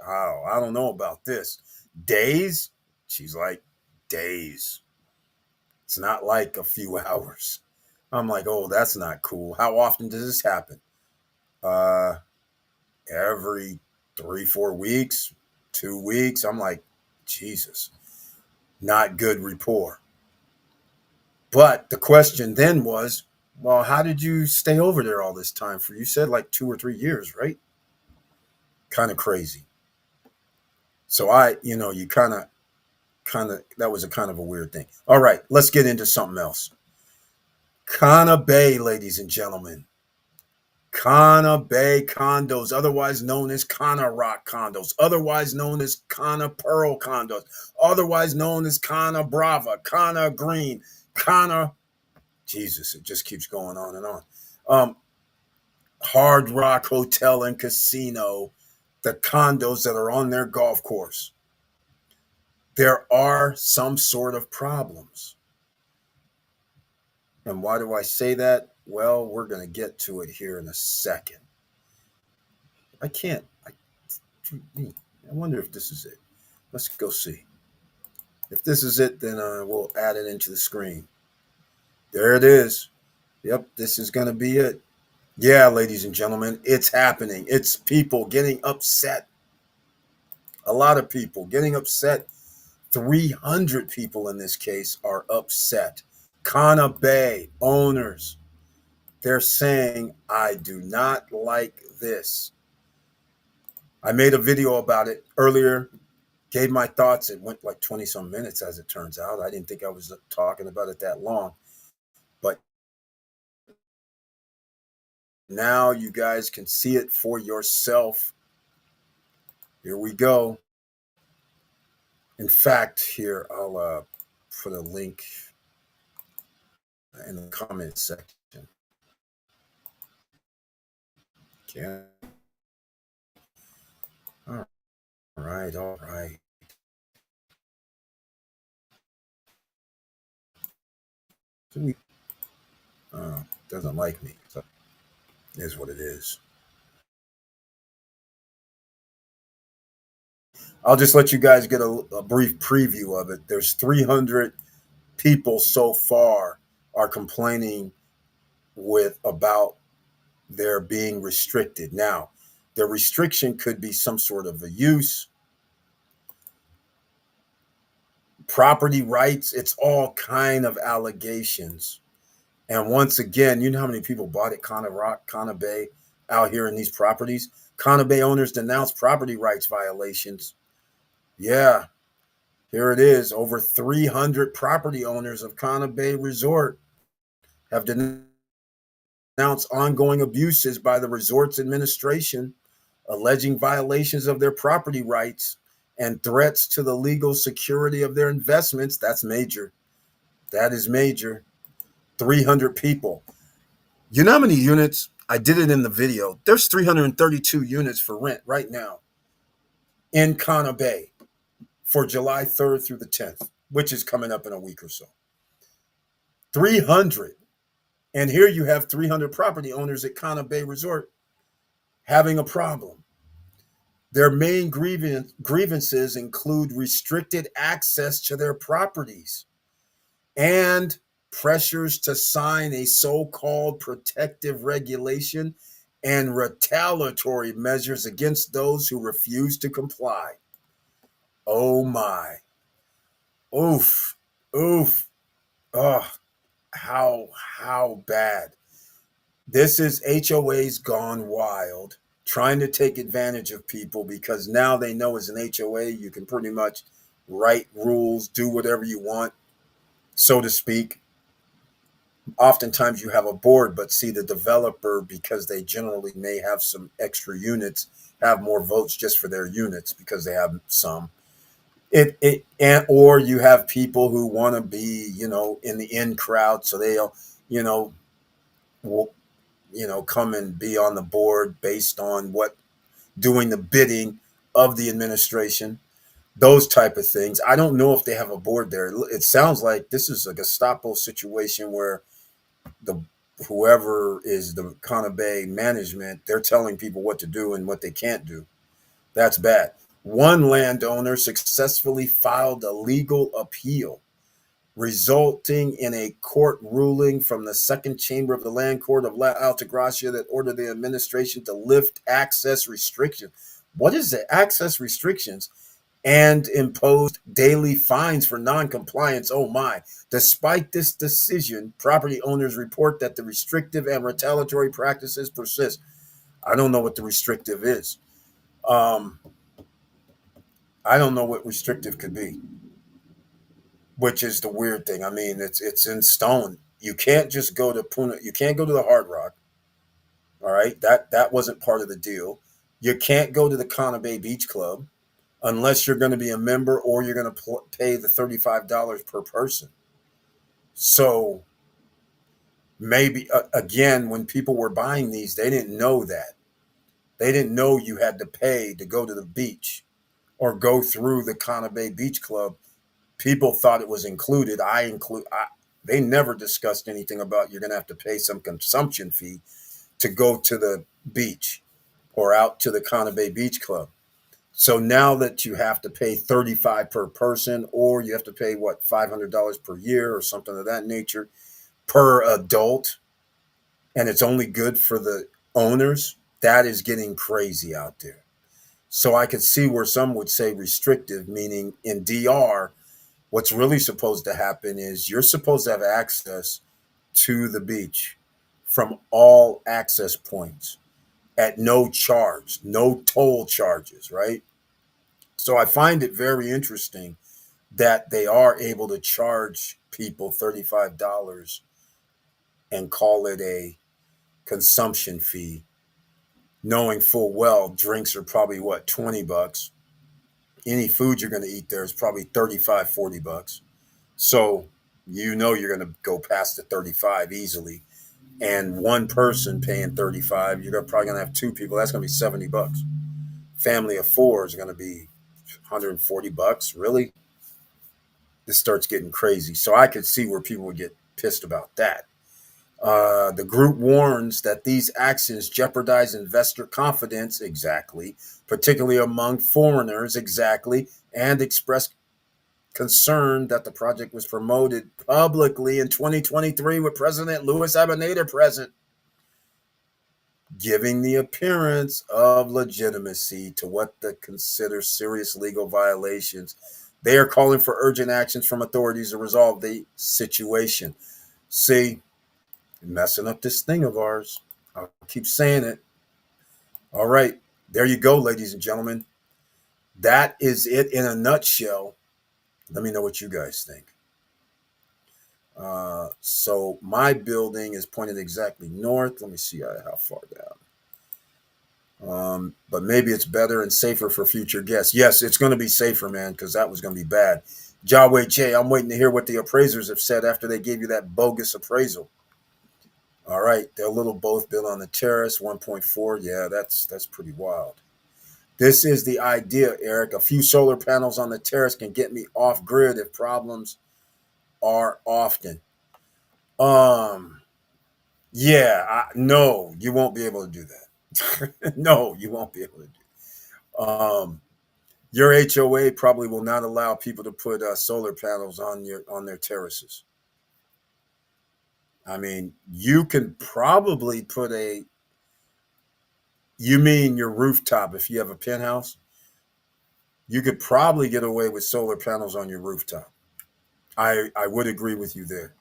oh, I don't know about this. Days? She's like, days. It's not like a few hours. I'm like, oh, that's not cool. How often does this happen? Uh, every 3-4 weeks, 2 weeks. I'm like, Jesus, not good rapport. But the question then was, well, how did you stay over there all this time for? You said like 2 or 3 years, right? Kind of crazy. So you kind of that was a kind of a weird thing. All right, let's get into something else. Cana Bay, ladies and gentlemen. Cana Bay condos, otherwise known as Cana Rock condos, otherwise known as Cana Pearl condos, otherwise known as Cana Brava, Cana Green, Cana. Jesus, it just keeps going on and on. Um, Hard Rock Hotel and Casino, the condos that are on their golf course. There are some sort of problems. And why do I say that? Well, we're going to get to it here in a second. I can't. I wonder if this is it. Let's go see. If this is it, then we'll add it into the screen. There it is. Yep, this is going to be it. Yeah, ladies and gentlemen, it's happening. It's people getting upset. A lot of people getting upset. 300 people in this case are upset. Cana Bay owners, they're saying, I do not like this. I made a video about it earlier, gave my thoughts. It went like 20 some minutes, as it turns out. I didn't think I was talking about it that long. But now you guys can see it for yourself. Here we go. In fact, here, I'll put a link in the comment section. Okay. All right, all right. Doesn't like me. So it is what it is. I'll just let you guys get a brief preview of it. There's 300 people so far are complaining about their being restricted. Now, the restriction could be some sort of a use, property rights. It's all kind of allegations. And once again, you know how many people bought at Cana Rock, Cana Bay, out here in these properties? Cana Bay owners denounce property rights violations. Yeah, here it is. Over 300 property owners of Cana Bay Resort have denounced ongoing abuses by the resort's administration, alleging violations of their property rights and threats to the legal security of their investments. That's major. That is major. 300 people. You know how many units? I did it in the video. There's 332 units for rent right now in Cana Bay for July 3rd through the 10th, which is coming up in a week or so. 300. And here you have 300 property owners at Cana Bay Resort having a problem. Their main grievances include restricted access to their properties and pressures to sign a so-called protective regulation and retaliatory measures against those who refuse to comply. Oh my. Oof. Oof. Oh, how bad. This is HOAs gone wild, trying to take advantage of people because now they know as an HOA you can pretty much write rules, do whatever you want, so to speak. Oftentimes you have a board, but see the developer, because they generally may have some extra units, have more votes just for their units because they have some. Or you have people who want to be, in the in crowd, so they'll, you know, come and be on the board based on what doing the bidding of the administration, those type of things. I don't know if they have a board there. It sounds like this is a Gestapo situation where the whoever is the Cana Bay management, they're telling people what to do and what they can't do. That's bad. One landowner successfully filed a legal appeal, resulting in a court ruling from the second chamber of the land court of La Altagracia that ordered the administration to lift access restrictions. What is the access restrictions? And imposed daily fines for noncompliance. Oh my. Despite this decision, property owners report that the restrictive and retaliatory practices persist. I don't know what the restrictive is. I don't know what restrictive could be, which is the weird thing. I mean, it's in stone. You can't just go to Puna. You can't go to the Hard Rock. All right, that wasn't part of the deal. You can't go to the Cana Bay Beach Club unless you're going to be a member or you're going to pay the $35 per person. So maybe, again, when people were buying these, they didn't know that. They didn't know you had to pay to go to the beach or go through the Cana Bay Beach Club. People thought it was included. They never discussed anything about you're going to have to pay some consumption fee to go to the beach or out to the Cana Bay Beach Club. So now that you have to pay $35 per person, or you have to pay $500 per year or something of that nature per adult, and it's only good for the owners, that is getting crazy out there. So I could see where some would say restrictive, meaning in DR, what's really supposed to happen is you're supposed to have access to the beach from all access points at no charge, no toll charges, right? So I find it very interesting that they are able to charge people $35 and call it a consumption fee, knowing full well drinks are probably $20. Any food you're going to eat there is probably $35-$40. So you're going to go past the 35 easily. And one person paying 35, you're probably going to have two people. That's going to be $70. Family of four is going to be $140. Really? This starts getting crazy. So I could see where people would get pissed about that. The group warns that these actions jeopardize investor confidence, exactly, particularly among foreigners, exactly, and express concern that the project was promoted publicly in 2023 with President Luis Abinadar present, giving the appearance of legitimacy to what they consider serious legal violations. They are calling for urgent actions from authorities to resolve the situation. See, messing up this thing of ours. I'll keep saying it. All right. there you go, ladies and gentlemen. That is it in a nutshell. Let me know what you guys think. So my building is pointed exactly north. Let me see how far down. But maybe it's better and safer for future guests. Yes, it's going to be safer, man, because that was going to be bad. Jaway J, I'm waiting to hear what the appraisers have said after they gave you that bogus appraisal. All right, they're a little both built on the terrace, 1.4. Yeah, that's pretty wild. This is the idea, Eric. A few solar panels on the terrace can get me off grid if problems are often. Um, yeah, no, you won't be able to do that. No, you won't be able to do. Your HOA probably will not allow people to put solar panels on their terraces. I mean, you can probably put a. You mean your rooftop? If you have a penthouse, you could probably get away with solar panels on your rooftop. I would agree with you there.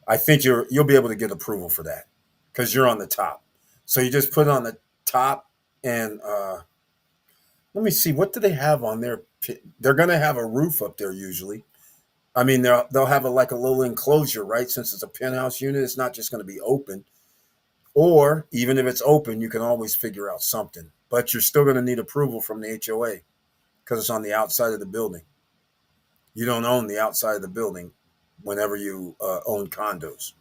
I think you'll be able to get approval for that because you're on the top. So you just put it on the top and let me see, what do they have on there? They're going to have a roof up there usually. I mean, they'll have like a little enclosure, right? Since it's a penthouse unit, it's not just going to be open. Or even if it's open, you can always figure out something. But you're still going to need approval from the HOA because it's on the outside of the building. You don't own the outside of the building whenever you own condos,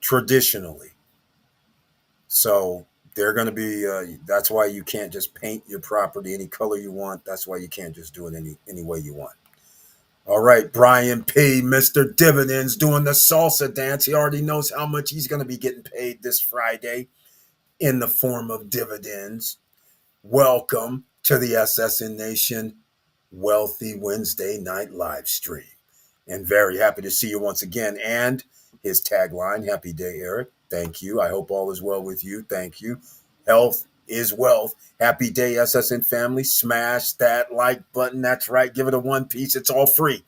traditionally. So they're going to be. That's why you can't just paint your property any color you want. That's why you can't just do it any way you want. All right, Brian P., Mr. Dividends, doing the salsa dance. He already knows how much he's going to be getting paid this Friday in the form of dividends. Welcome to the SSN Nation Wealthy Wednesday night live stream. And very happy to see you once again. And his tagline, Happy Day, Eric. Thank you. I hope all is well with you. Thank you. Health is wealth. Happy Day, SSN family. Smash that like button. That's right. Give it a one piece. It's all free.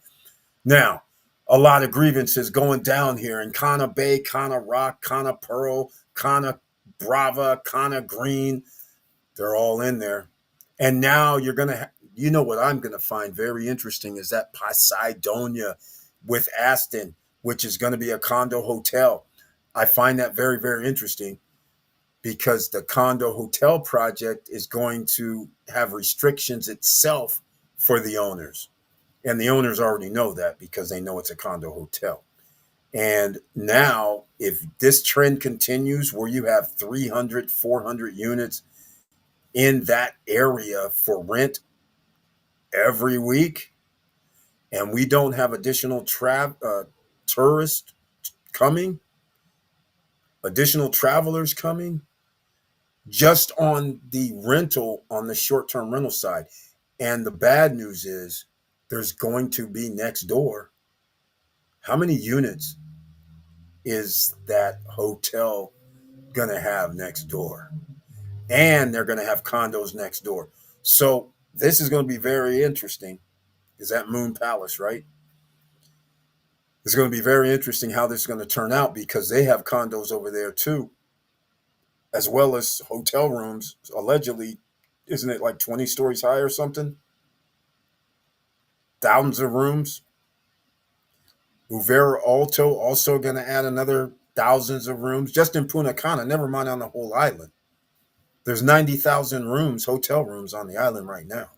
Now, a lot of grievances going down here in Cana Bay, Cana Rock, Cana Pearl, Cana Brava, Cana Green. They're all in there. And now you're going to, you know what I'm going to find very interesting is that Poseidonia with Aston, which is going to be a condo hotel. I find that very, very interesting because the condo hotel project is going to have restrictions itself for the owners. And the owners already know that because they know it's a condo hotel. And now, if this trend continues where you have 300, 400 units in that area for rent every week, and we don't have additional tourists coming, additional travelers coming, just on the rental, on the short-term rental side. And the bad news is there's going to be next door. How many units is that hotel going to have next door? And they're going to have condos next door. So this is going to be very interesting. Is that Moon Palace, right? It's going to be very interesting how this is going to turn out because they have condos over there too, as well as hotel rooms. Allegedly, isn't it like 20 stories high or something? Thousands of rooms. Uvera Alto also going to add another thousands of rooms just in Punta Cana, never mind on the whole island. There's 90,000 rooms, hotel rooms on the island right now.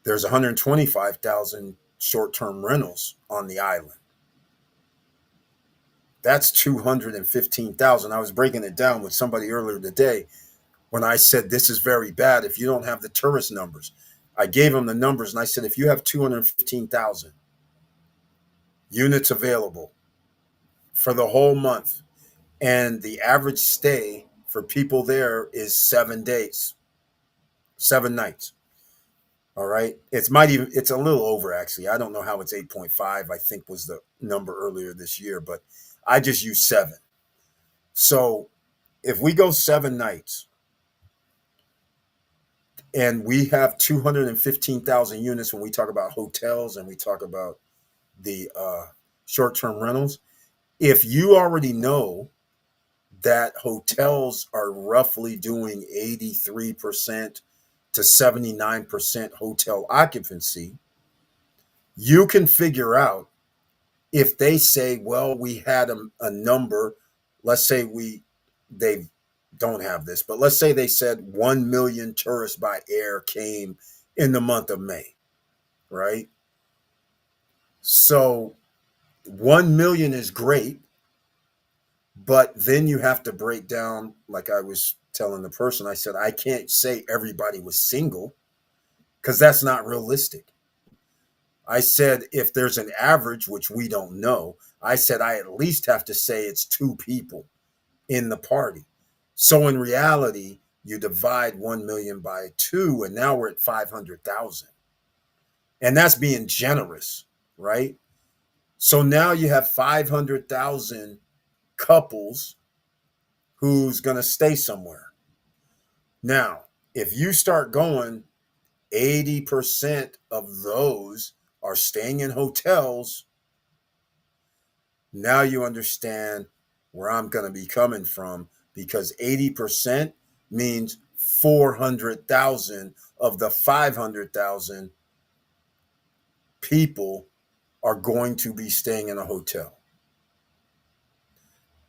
There's 125,000 short-term rentals on the island. That's 215,000. I was breaking it down with somebody earlier today when I said this is very bad if you don't have the tourist numbers. I gave them the numbers and I said if you have 215,000 units available for the whole month and the average stay for people there is 7 days, 7 nights. All right. It's a little over actually. I don't know how it's 8.5, I think was the number earlier this year, but I just use 7. So if we go 7 nights and we have 215,000 units when we talk about hotels and we talk about the short-term rentals, if you already know that hotels are roughly doing 83% to 79% hotel occupancy, you can figure out if they say, well, we had a number, let's say they don't have this, but let's say they said 1 million tourists by air came in the month of May, right? So 1 million is great, but then you have to break down, like I was telling the person, I said, I can't say everybody was single because that's not realistic. I said, if there's an average, which we don't know, I said, I at least have to say it's 2 people in the party. So in reality, you divide 1 million by 2, and now we're at 500,000. And that's being generous, right? So now you have 500,000 couples who's going to stay somewhere. Now, if you start going, 80% of those are staying in hotels. Now you understand where I'm going to be coming from, because 80% means 400,000 of the 500,000 people are going to be staying in a hotel.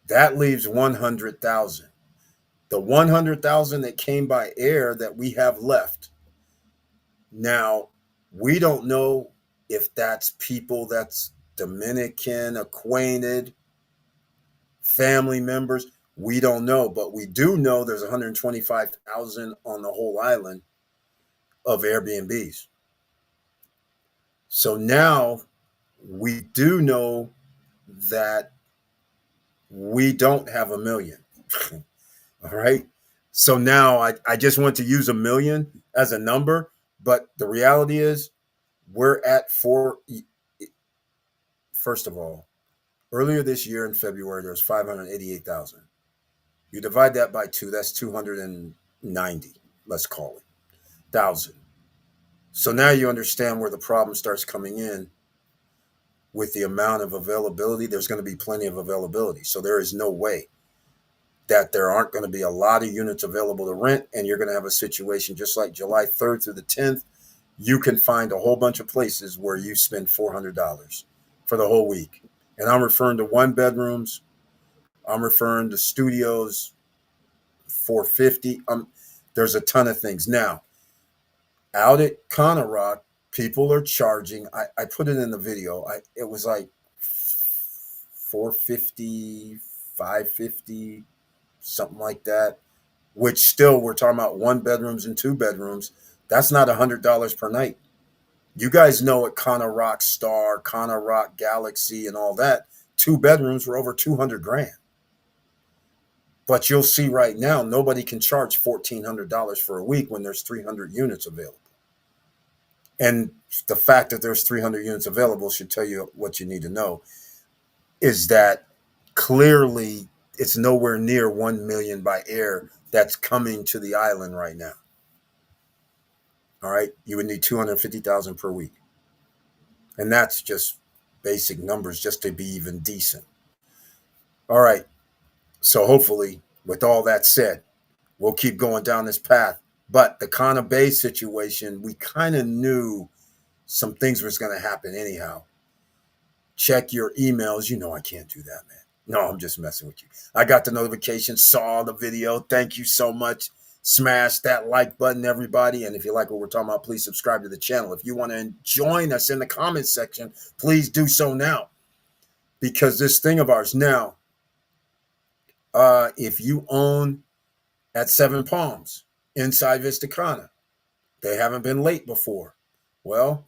That leaves 100,000. The 100,000 that came by air that we have left. Now, we don't know if that's people that's Dominican, acquainted, family members. We don't know, but we do know there's 125,000 on the whole island of Airbnbs. So now we do know that we don't have a million. All right. So now I just want to use a million as a number, but the reality is we're at four. First of all, earlier this year in February, there was 588,000. You divide that by 2, that's 290, let's call it, 1,000. So now you understand where the problem starts coming in with the amount of availability. There's going to be plenty of availability. So there is no way that there aren't going to be a lot of units available to rent, and you're going to have a situation just like July 3rd through the 10th. You can find a whole bunch of places where you spend $400 for the whole week. And I'm referring to 1 bedrooms. I'm referring to studios, 450. There's a ton of things. Now, out at Cana Rock, people are charging. I put it in the video. It was like 450, 550, something like that. Which still, we're talking about 1 bedrooms and 2 bedrooms. That's not $100 per night. You guys know at Cana Rock Star, Cana Rock Galaxy, and all that, 2 bedrooms were over 200 grand. But you'll see right now, nobody can charge $1,400 for a week when there's 300 units available. And the fact that there's 300 units available should tell you what you need to know, is that clearly it's nowhere near 1 million by air that's coming to the island right now. All right. You would need 250,000 per week. And that's just basic numbers just to be even decent. All right. So hopefully, with all that said, we'll keep going down this path. But the Cana Bay situation, we kind of knew some things was going to happen anyhow. Check your emails. You know I can't do that, man. No, I'm just messing with you. I got the notification, saw the video. Thank you so much. Smash that like button, everybody. And if you like what we're talking about, please subscribe to the channel. If you want to join us in the comments section, please do so now. Because this thing of ours now, if you own at Seven Palms, inside Vista Cana, they haven't been late before. Well,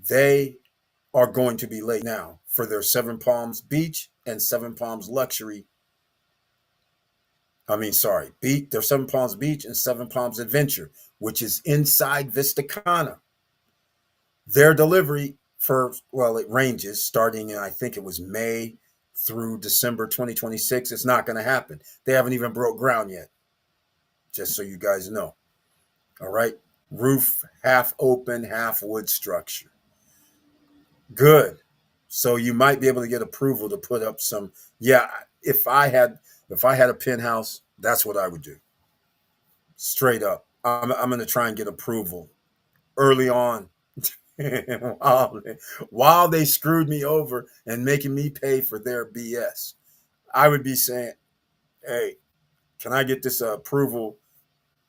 they are going to be late now for their Seven Palms Beach and Seven Palms Luxury. Their Seven Palms Beach and Seven Palms Adventure, which is inside Vista Cana. Their delivery it ranges starting in, I think it was May through December 2026. It's not going to happen. They haven't even broke ground yet. Just so you guys know. All right. Roof, half open, half wood structure. Good. So you might be able to get approval to put up some. Yeah, if I had If I had a penthouse, that's what I would do. Straight up. I'm going to try and get approval early on while, while they screwed me over and making me pay for their BS. I would be saying, hey, can I get this approval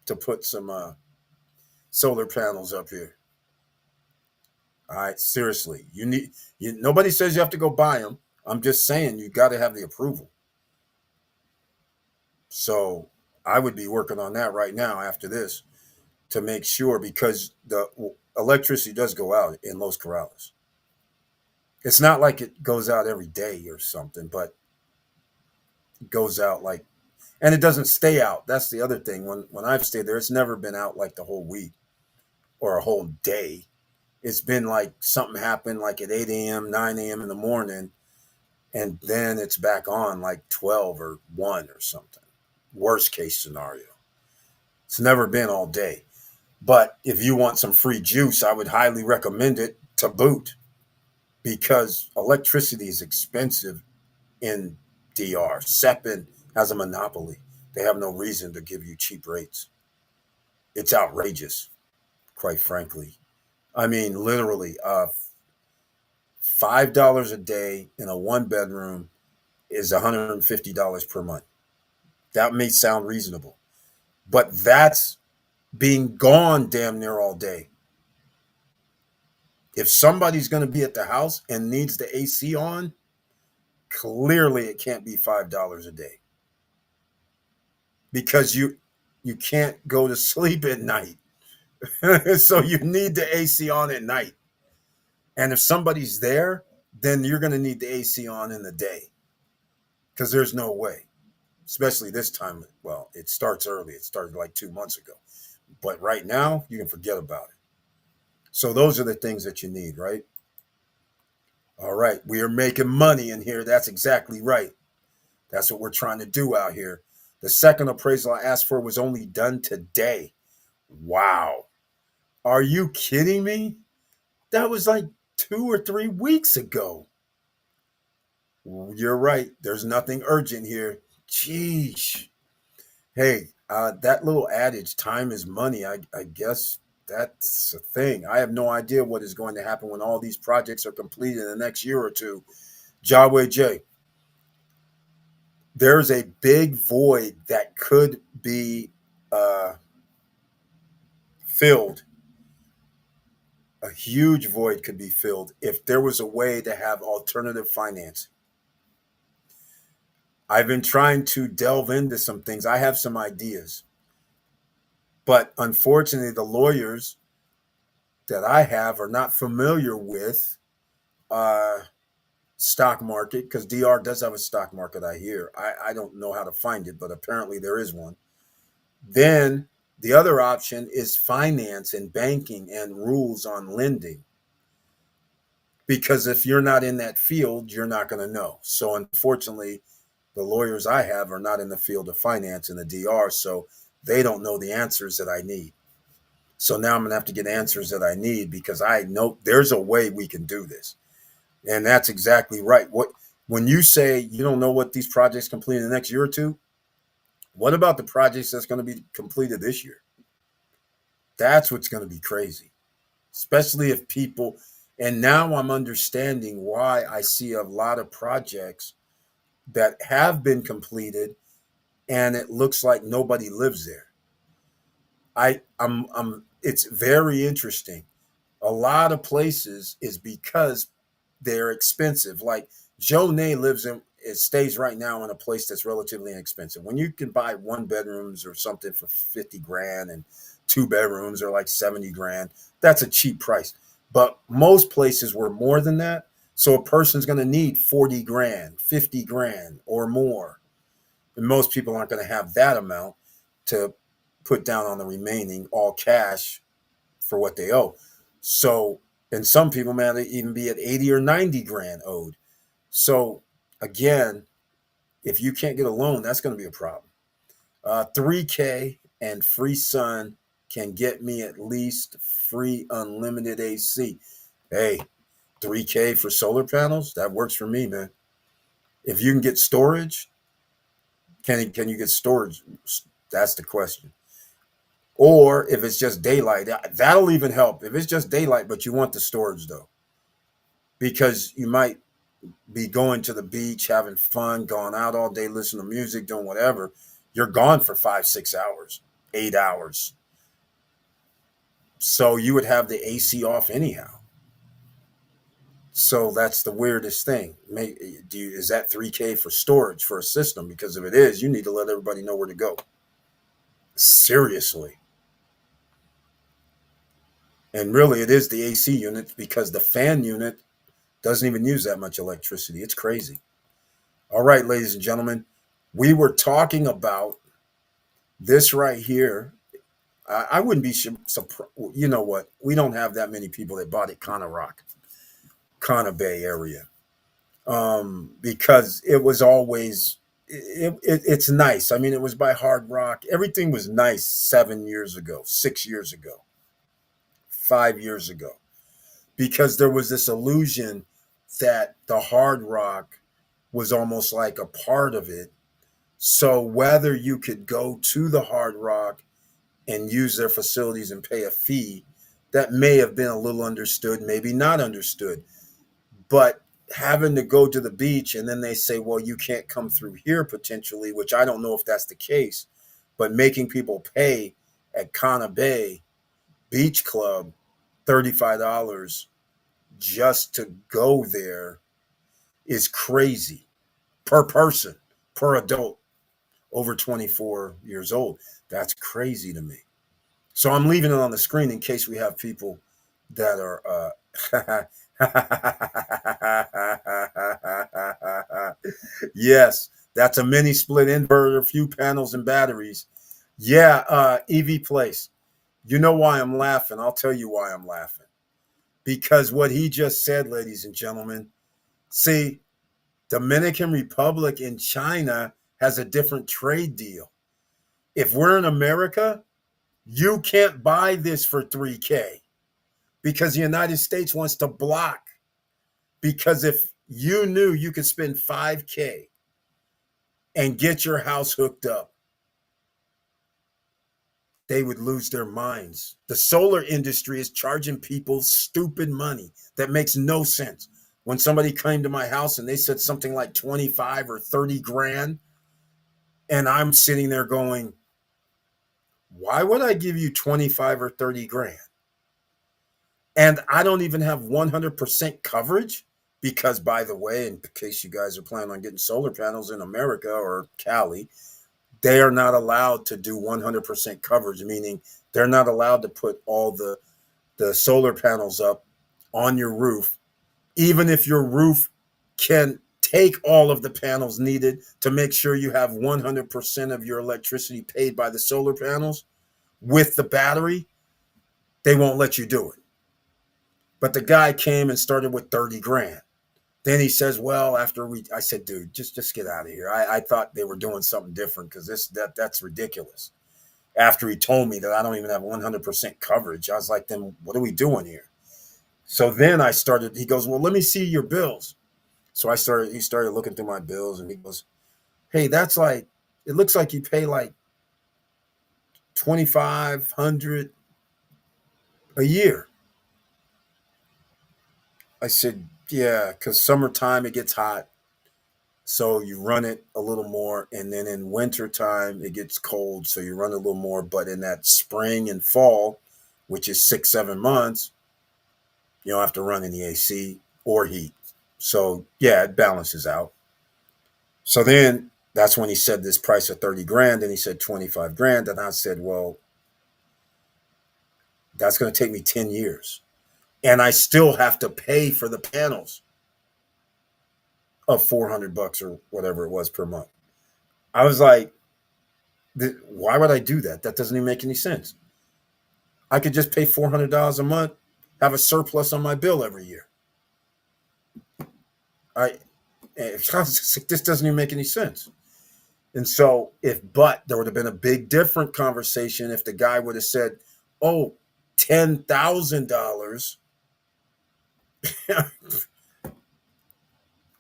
to put some solar panels up here? All right, seriously, nobody says you have to go buy them. I'm just saying you got to have the approval. So I would be working on that right now after this to make sure, because the electricity does go out in Los Corrales. It's not like it goes out every day or something, but it goes out like, and it doesn't stay out. That's the other thing. When I've stayed there, it's never been out like the whole week or a whole day. It's been like something happened like at 8 a.m., 9 a.m. in the morning, and then it's back on like 12 or 1 or something. Worst case scenario. It's never been all day. But if you want some free juice, I would highly recommend it to boot, because electricity is expensive in DR. SEPN has a monopoly. They have no reason to give you cheap rates. It's outrageous, quite frankly. I mean, literally, $5 a day in a 1 bedroom is $150 per month. That may sound reasonable, but that's being gone damn near all day. If somebody's going to be at the house and needs the AC on, clearly it can't be $5 a day, because you can't go to sleep at night. So you need the AC on at night. And if somebody's there, then you're going to need the AC on in the day, because there's no way, especially this time. Well, it starts early. It started like 2 months ago. But right now, you can forget about it. So those are the things that you need, right? All right. We are making money in here. That's exactly right. That's what we're trying to do out here. The second appraisal I asked for was only done today. Wow. Are you kidding me? That was like 2 or 3 weeks ago. You're right. There's nothing urgent here. Jeez. Hey, that little adage, time is money, I guess that's a thing. I have no idea what is going to happen when all these projects are completed in the next year or two. Jaway J, there's a big void that could be filled. A huge void could be filled if there was a way to have alternative financing. I've been trying to delve into some things. I have some ideas, but unfortunately, the lawyers that I have are not familiar with uh, stock market, because DR does have a stock market, I hear. I don't know how to find it, but apparently there is one. Then the other option is finance and banking and rules on lending. Because if you're not in that field, you're not going to know. So unfortunately, the lawyers I have are not in the field of finance in the DR, so they don't know the answers that I need. So now I'm going to have to get answers that I need, because I know there's a way we can do this. And that's exactly right. When you say you don't know what these projects complete in the next year or two, what about the projects that's going to be completed this year? That's what's going to be crazy, especially if people. And now I'm understanding why I see a lot of projects that have been completed and it looks like nobody lives there. It's very interesting. A lot of places is because they're expensive. Like Joe Nay stays right now in a place that's relatively inexpensive. When you can buy 1 bedrooms or something for 50 grand and 2 bedrooms are like 70 grand, that's a cheap price. But most places were more than that. So a person's going to need 40 grand, 50 grand or more. And most people aren't going to have that amount to put down on the remaining all cash for what they owe. So, and some people, man, they even be at 80 or 90 grand owed. So again, if you can't get a loan, that's going to be a problem. 3K and free sun can get me at least free unlimited AC. Hey, 3K for solar panels, that works for me, man. If you can get storage, Can you get storage? That's the question. Or if it's just daylight, that'll even help. If it's just daylight, but you want the storage though, because you might be going to the beach, having fun, going out all day, listening to music, doing whatever. You're gone for 5, 6 hours, 8 hours. So you would have the AC off anyhow. So that's the weirdest thing. Is that 3K for storage for a system? Because if it is, you need to let everybody know where to go. Seriously. And really, it is the AC unit because the fan unit doesn't even use that much electricity. It's crazy. All right, ladies and gentlemen, we were talking about this right here. I wouldn't be surprised. You know what? We don't have that many people that bought it Cana Bay area, because it was always it's nice. I mean, it was by Hard Rock. Everything was nice 7 years ago, 6 years ago, 5 years ago, because there was this illusion that the Hard Rock was almost like a part of it. So whether you could go to the Hard Rock and use their facilities and pay a fee, that may have been a little understood, maybe not understood. But having to go to the beach and then they say, well, you can't come through here potentially, which I don't know if that's the case, but making people pay at Cana Bay Beach Club $35 just to go there is crazy per person, per adult over 24 years old. That's crazy to me. So I'm leaving it on the screen in case we have people that are yes, that's a mini split inverter, few panels and batteries. Yeah, EV Place. You know why I'm laughing? I'll tell you why I'm laughing. Because what he just said, ladies and gentlemen, see, Dominican Republic and China has a different trade deal. If we're in America, you can't buy this for 3K because the United States wants to block. Because if you knew you could spend 5K and get your house hooked up, they would lose their minds. The solar industry is charging people stupid money that makes no sense. When somebody came to my house and they said something like 25 or 30 grand, and I'm sitting there going, why would I give you 25 or 30 grand? And I don't even have 100% coverage because, by the way, in case you guys are planning on getting solar panels in America or Cali, they are not allowed to do 100% coverage, meaning they're not allowed to put all the solar panels up on your roof, even if your roof can take all of the panels needed to make sure you have 100% of your electricity paid by the solar panels with the battery. They won't let you do it. But the guy came and started with 30 grand. Then he says, well, I said, dude, just get out of here. I thought they were doing something different because that's ridiculous. After he told me that I don't even have 100% coverage, I was like, then what are we doing here? So then he goes, well, let me see your bills. So he started looking through my bills and he goes, hey, it looks like you pay like 2,500 a year. I said, yeah, because summertime it gets hot. So you run it a little more. And then in wintertime it gets cold. So you run a little more. But in that spring and fall, which is 6, 7 months, you don't have to run any AC or heat. So yeah, it balances out. So then that's when he said this price of 30 grand and he said 25 grand. And I said, well, that's going to take me 10 years. And I still have to pay for the panels of $400 or whatever it was per month. I was like, why would I do that? That doesn't even make any sense. I could just pay $400 a month, have a surplus on my bill every year. This doesn't even make any sense. And so there would have been a big different conversation if the guy would have said, oh, $10,000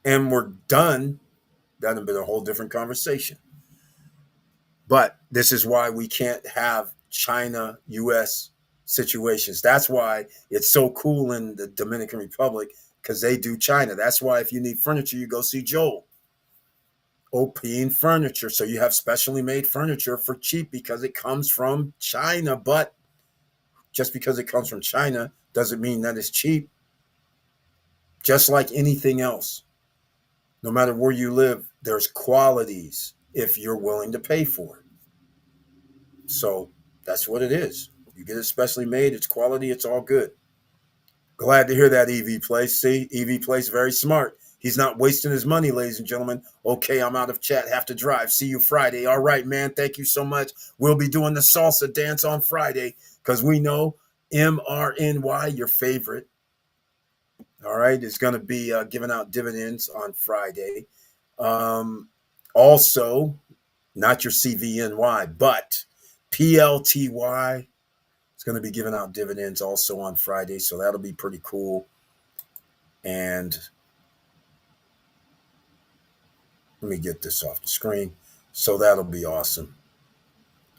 and we're done. That'd have been a whole different conversation. But this is why we can't have China US situations. That's why it's so cool in the Dominican Republic, because they do China. That's why if you need furniture, you go see Joel. OPing furniture. So you have specially made furniture for cheap because it comes from China. But just because it comes from China doesn't mean that it's cheap. Just like anything else, no matter where you live, there's qualities if you're willing to pay for it. So that's what it is. You get it specially made, it's quality, it's all good. Glad to hear that, EV Place. See, EV Place, very smart. He's not wasting his money, ladies and gentlemen. Okay, I'm out of chat, have to drive. See you Friday. All right, man. Thank you so much. We'll be doing the salsa dance on Friday because we know MRNY, your favorite. All right, is going to be giving out dividends on Friday. Also, not your CVNY, but PLTY is going to be giving out dividends also on Friday. So that'll be pretty cool. And let me get this off the screen. So that'll be awesome.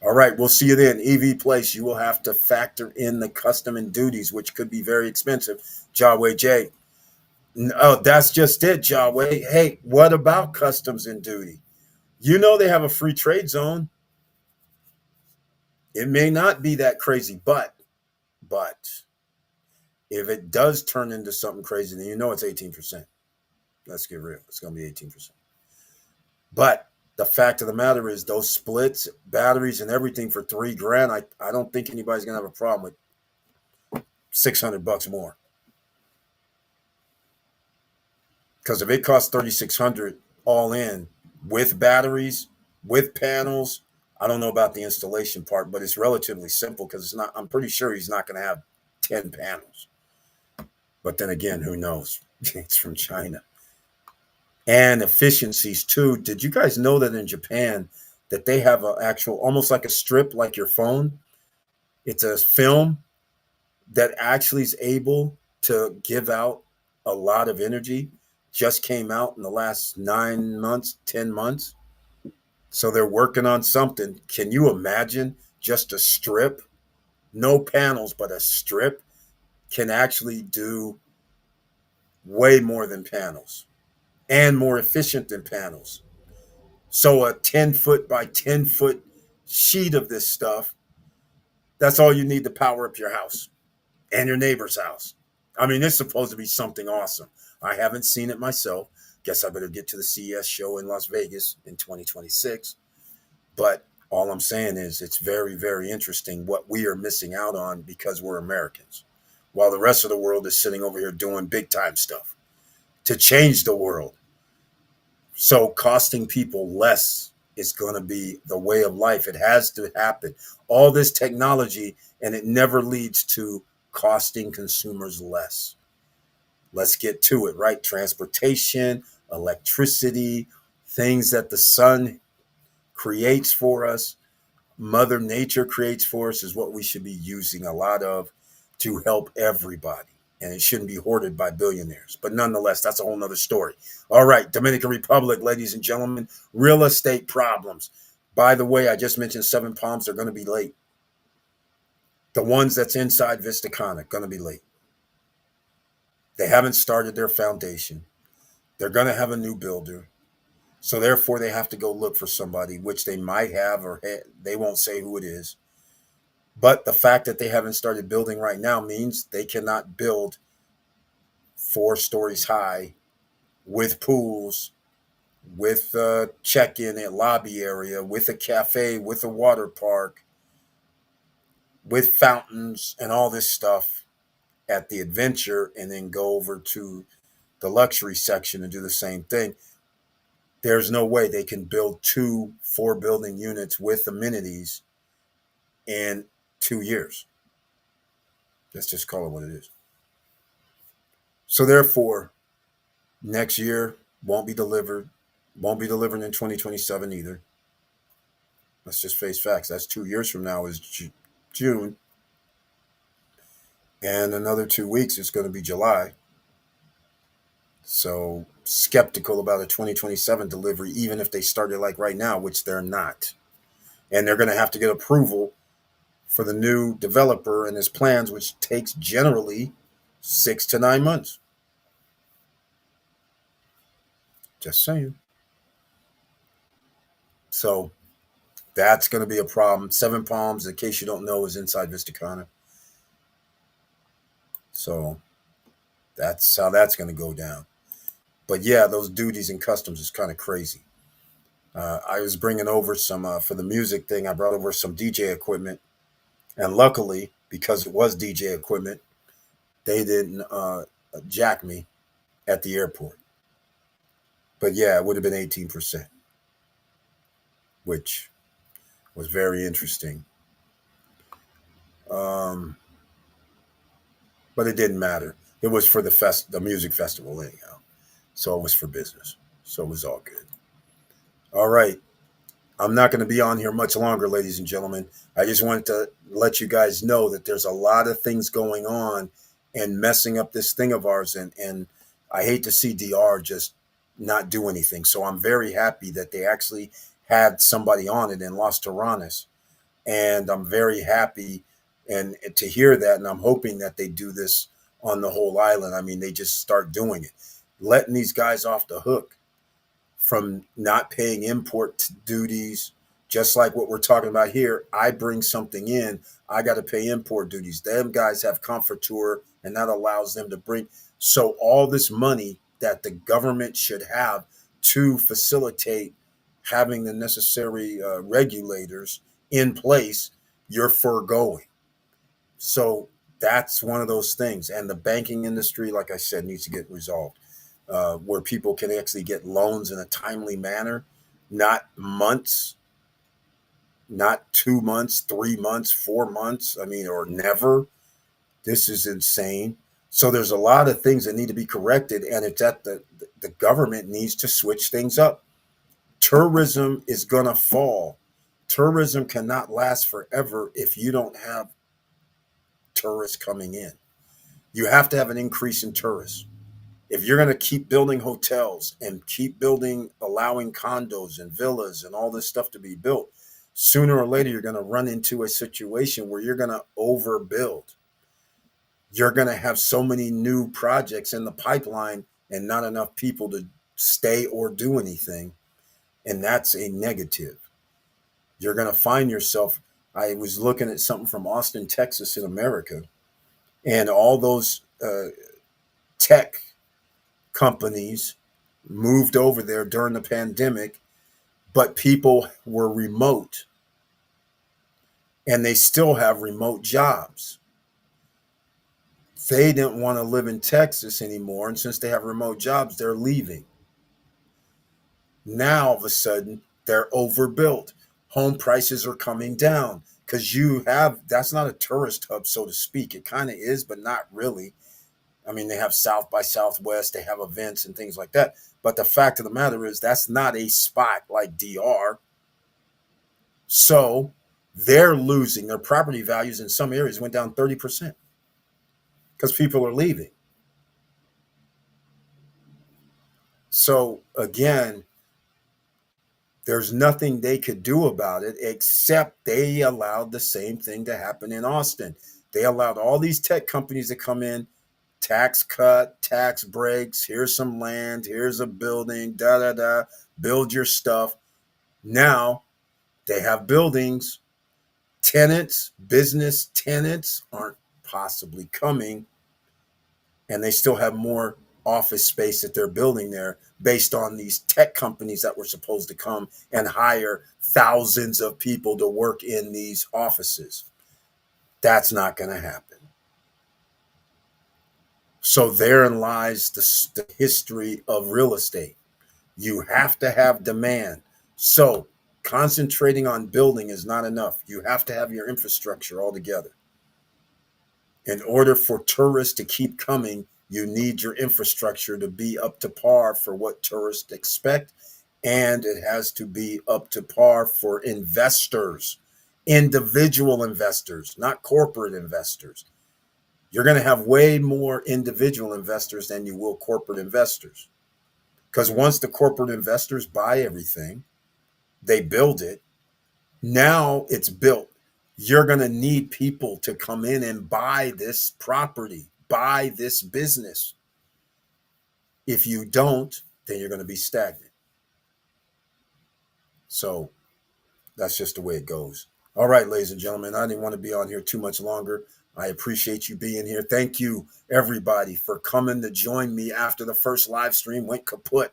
All right, we'll see you then. EV Place, you will have to factor in the custom and duties, which could be very expensive. Jawway J. Oh, that's just it, Jawway. Hey, what about customs and duty? You know they have a free trade zone. It may not be that crazy, but if it does turn into something crazy, then you know it's 18%. Let's get real. It's going to be 18%. But the fact of the matter is those splits, batteries, and everything for $3,000, I don't think anybody's going to have a problem with $600 more. Because if it costs $3,600 all in with batteries, with panels, I don't know about the installation part, but it's relatively simple because it's not. I'm pretty sure he's not going to have 10 panels. But then again, who knows? It's from China. And efficiencies too. Did you guys know that in Japan that they have an actual, almost like a strip, like your phone? It's a film that actually is able to give out a lot of energy. Just came out in the last 9 months, 10 months. So they're working on something. Can you imagine just a strip? No panels, but a strip can actually do way more than panels and more efficient than panels. So a 10-foot by 10-foot sheet of this stuff, that's all you need to power up your house and your neighbor's house. I mean, it's supposed to be something awesome. I haven't seen it myself. Guess I better get to the CES show in Las Vegas in 2026. But all I'm saying is it's very, very interesting what we are missing out on because we're Americans, while the rest of the world is sitting over here doing big time stuff to change the world. So costing people less is going to be the way of life. It has to happen. All this technology, and it never leads to costing consumers less. Let's get to it, right? Transportation, electricity, things that the sun creates for us, Mother Nature creates for us, is what we should be using a lot of to help everybody. And it shouldn't be hoarded by billionaires. But nonetheless, that's a whole nother story. All right, Dominican Republic, ladies and gentlemen, real estate problems. By the way, I just mentioned Seven Palms. They're going to be late. The ones that's inside Vista Cana, going to be late. They haven't started their foundation. They're going to have a new builder. So therefore, they have to go look for somebody, which they might have, or they won't say who it is. But the fact that they haven't started building right now means they cannot build 4 stories high with pools, with a check-in and lobby area, with a cafe, with a water park, with fountains and all this stuff at the adventure, and then go over to the luxury section and do the same thing. There's no way they can build 2 4-building units with amenities in 2 years. Let's just call it what it is. So therefore, next year won't be delivered. Won't be delivered in 2027 either. Let's just face facts. That's 2 years from now is June. And another 2 weeks is going to be July. So skeptical about a 2027 delivery, even if they started like right now, which they're not. And they're going to have to get approval for the new developer and his plans, which takes generally 6 to 9 months. Just saying. So that's going to be a problem. Seven Palms, in case you don't know, is inside Vista Cana. So that's how that's going to go down. But yeah, those duties and customs is kind of crazy. I was bringing over some for the music thing. I brought over some DJ equipment, and luckily, because it was DJ equipment, they didn't jack me at the airport. But yeah, it would have been 18%, which was very interesting. Um, but it didn't matter. It was for the music festival anyhow, so it was for business. So it was all good. All right, I'm not going to be on here much longer, ladies and gentlemen. I just wanted to let you guys know that there's a lot of things going on and messing up this thing of ours, and I hate to see DR just not do anything. So I'm very happy that they actually had somebody on it in Los Terrenas, and I'm very happy and to hear that, and I'm hoping that they do this on the whole island. I mean, they just start doing it, letting these guys off the hook from not paying import duties, just like what we're talking about here. I bring something in, I got to pay import duties. Them guys have Comfortur, and that allows them to bring. So all this money that the government should have to facilitate having the necessary regulators in place, you're foregoing. So that's one of those things. And the banking industry, like I said, needs to get resolved, where people can actually get loans in a timely manner, not months, not 2 months, 3 months, 4 months. I mean, or never. This is insane. So there's a lot of things that need to be corrected, and it's that the government needs to switch things up. Tourism is going to fall. Tourism cannot last forever if you don't have tourists coming in. You have to have an increase in tourists. If you're going to keep building hotels and keep building, allowing condos and villas and all this stuff to be built, sooner or later, you're going to run into a situation where you're going to overbuild. You're going to have so many new projects in the pipeline and not enough people to stay or do anything. And that's a negative. You're going to find yourself. I was looking at something from Austin, Texas, in America, and all those tech companies moved over there during the pandemic, but people were remote, and they still have remote jobs. They didn't want to live in Texas anymore, and since they have remote jobs, they're leaving. Now, all of a sudden, they're overbuilt. Home prices are coming down because that's not a tourist hub, so to speak. It kind of is, but not really. I mean, they have South by Southwest, they have events and things like that. But the fact of the matter is, that's not a spot like DR. So they're losing. Their property values in some areas went down 30% because people are leaving. So again, there's nothing they could do about it except they allowed the same thing to happen in Austin. They allowed all these tech companies to come in, tax cut, tax breaks, here's some land, here's a building, da da da, build your stuff. Now they have buildings, tenants, business tenants aren't possibly coming, and they still have more office space that they're building there based on these tech companies that were supposed to come and hire thousands of people to work in these offices. That's not going to happen. So therein lies the history of real estate. You have to have demand. So concentrating on building is not enough. You have to have your infrastructure all together. In order for tourists to keep coming, you need your infrastructure to be up to par for what tourists expect, and it has to be up to par for investors, individual investors, not corporate investors. You're going to have way more individual investors than you will corporate investors. Because once the corporate investors buy everything, they build it, Now it's built. You're going to need people to come in and buy this property, buy this business. If you don't, then you're going to be stagnant. So that's just the way it goes. All right, ladies and gentlemen, I didn't want to be on here too much longer. I appreciate you being here. Thank you, everybody, for coming to join me after the first live stream went kaput.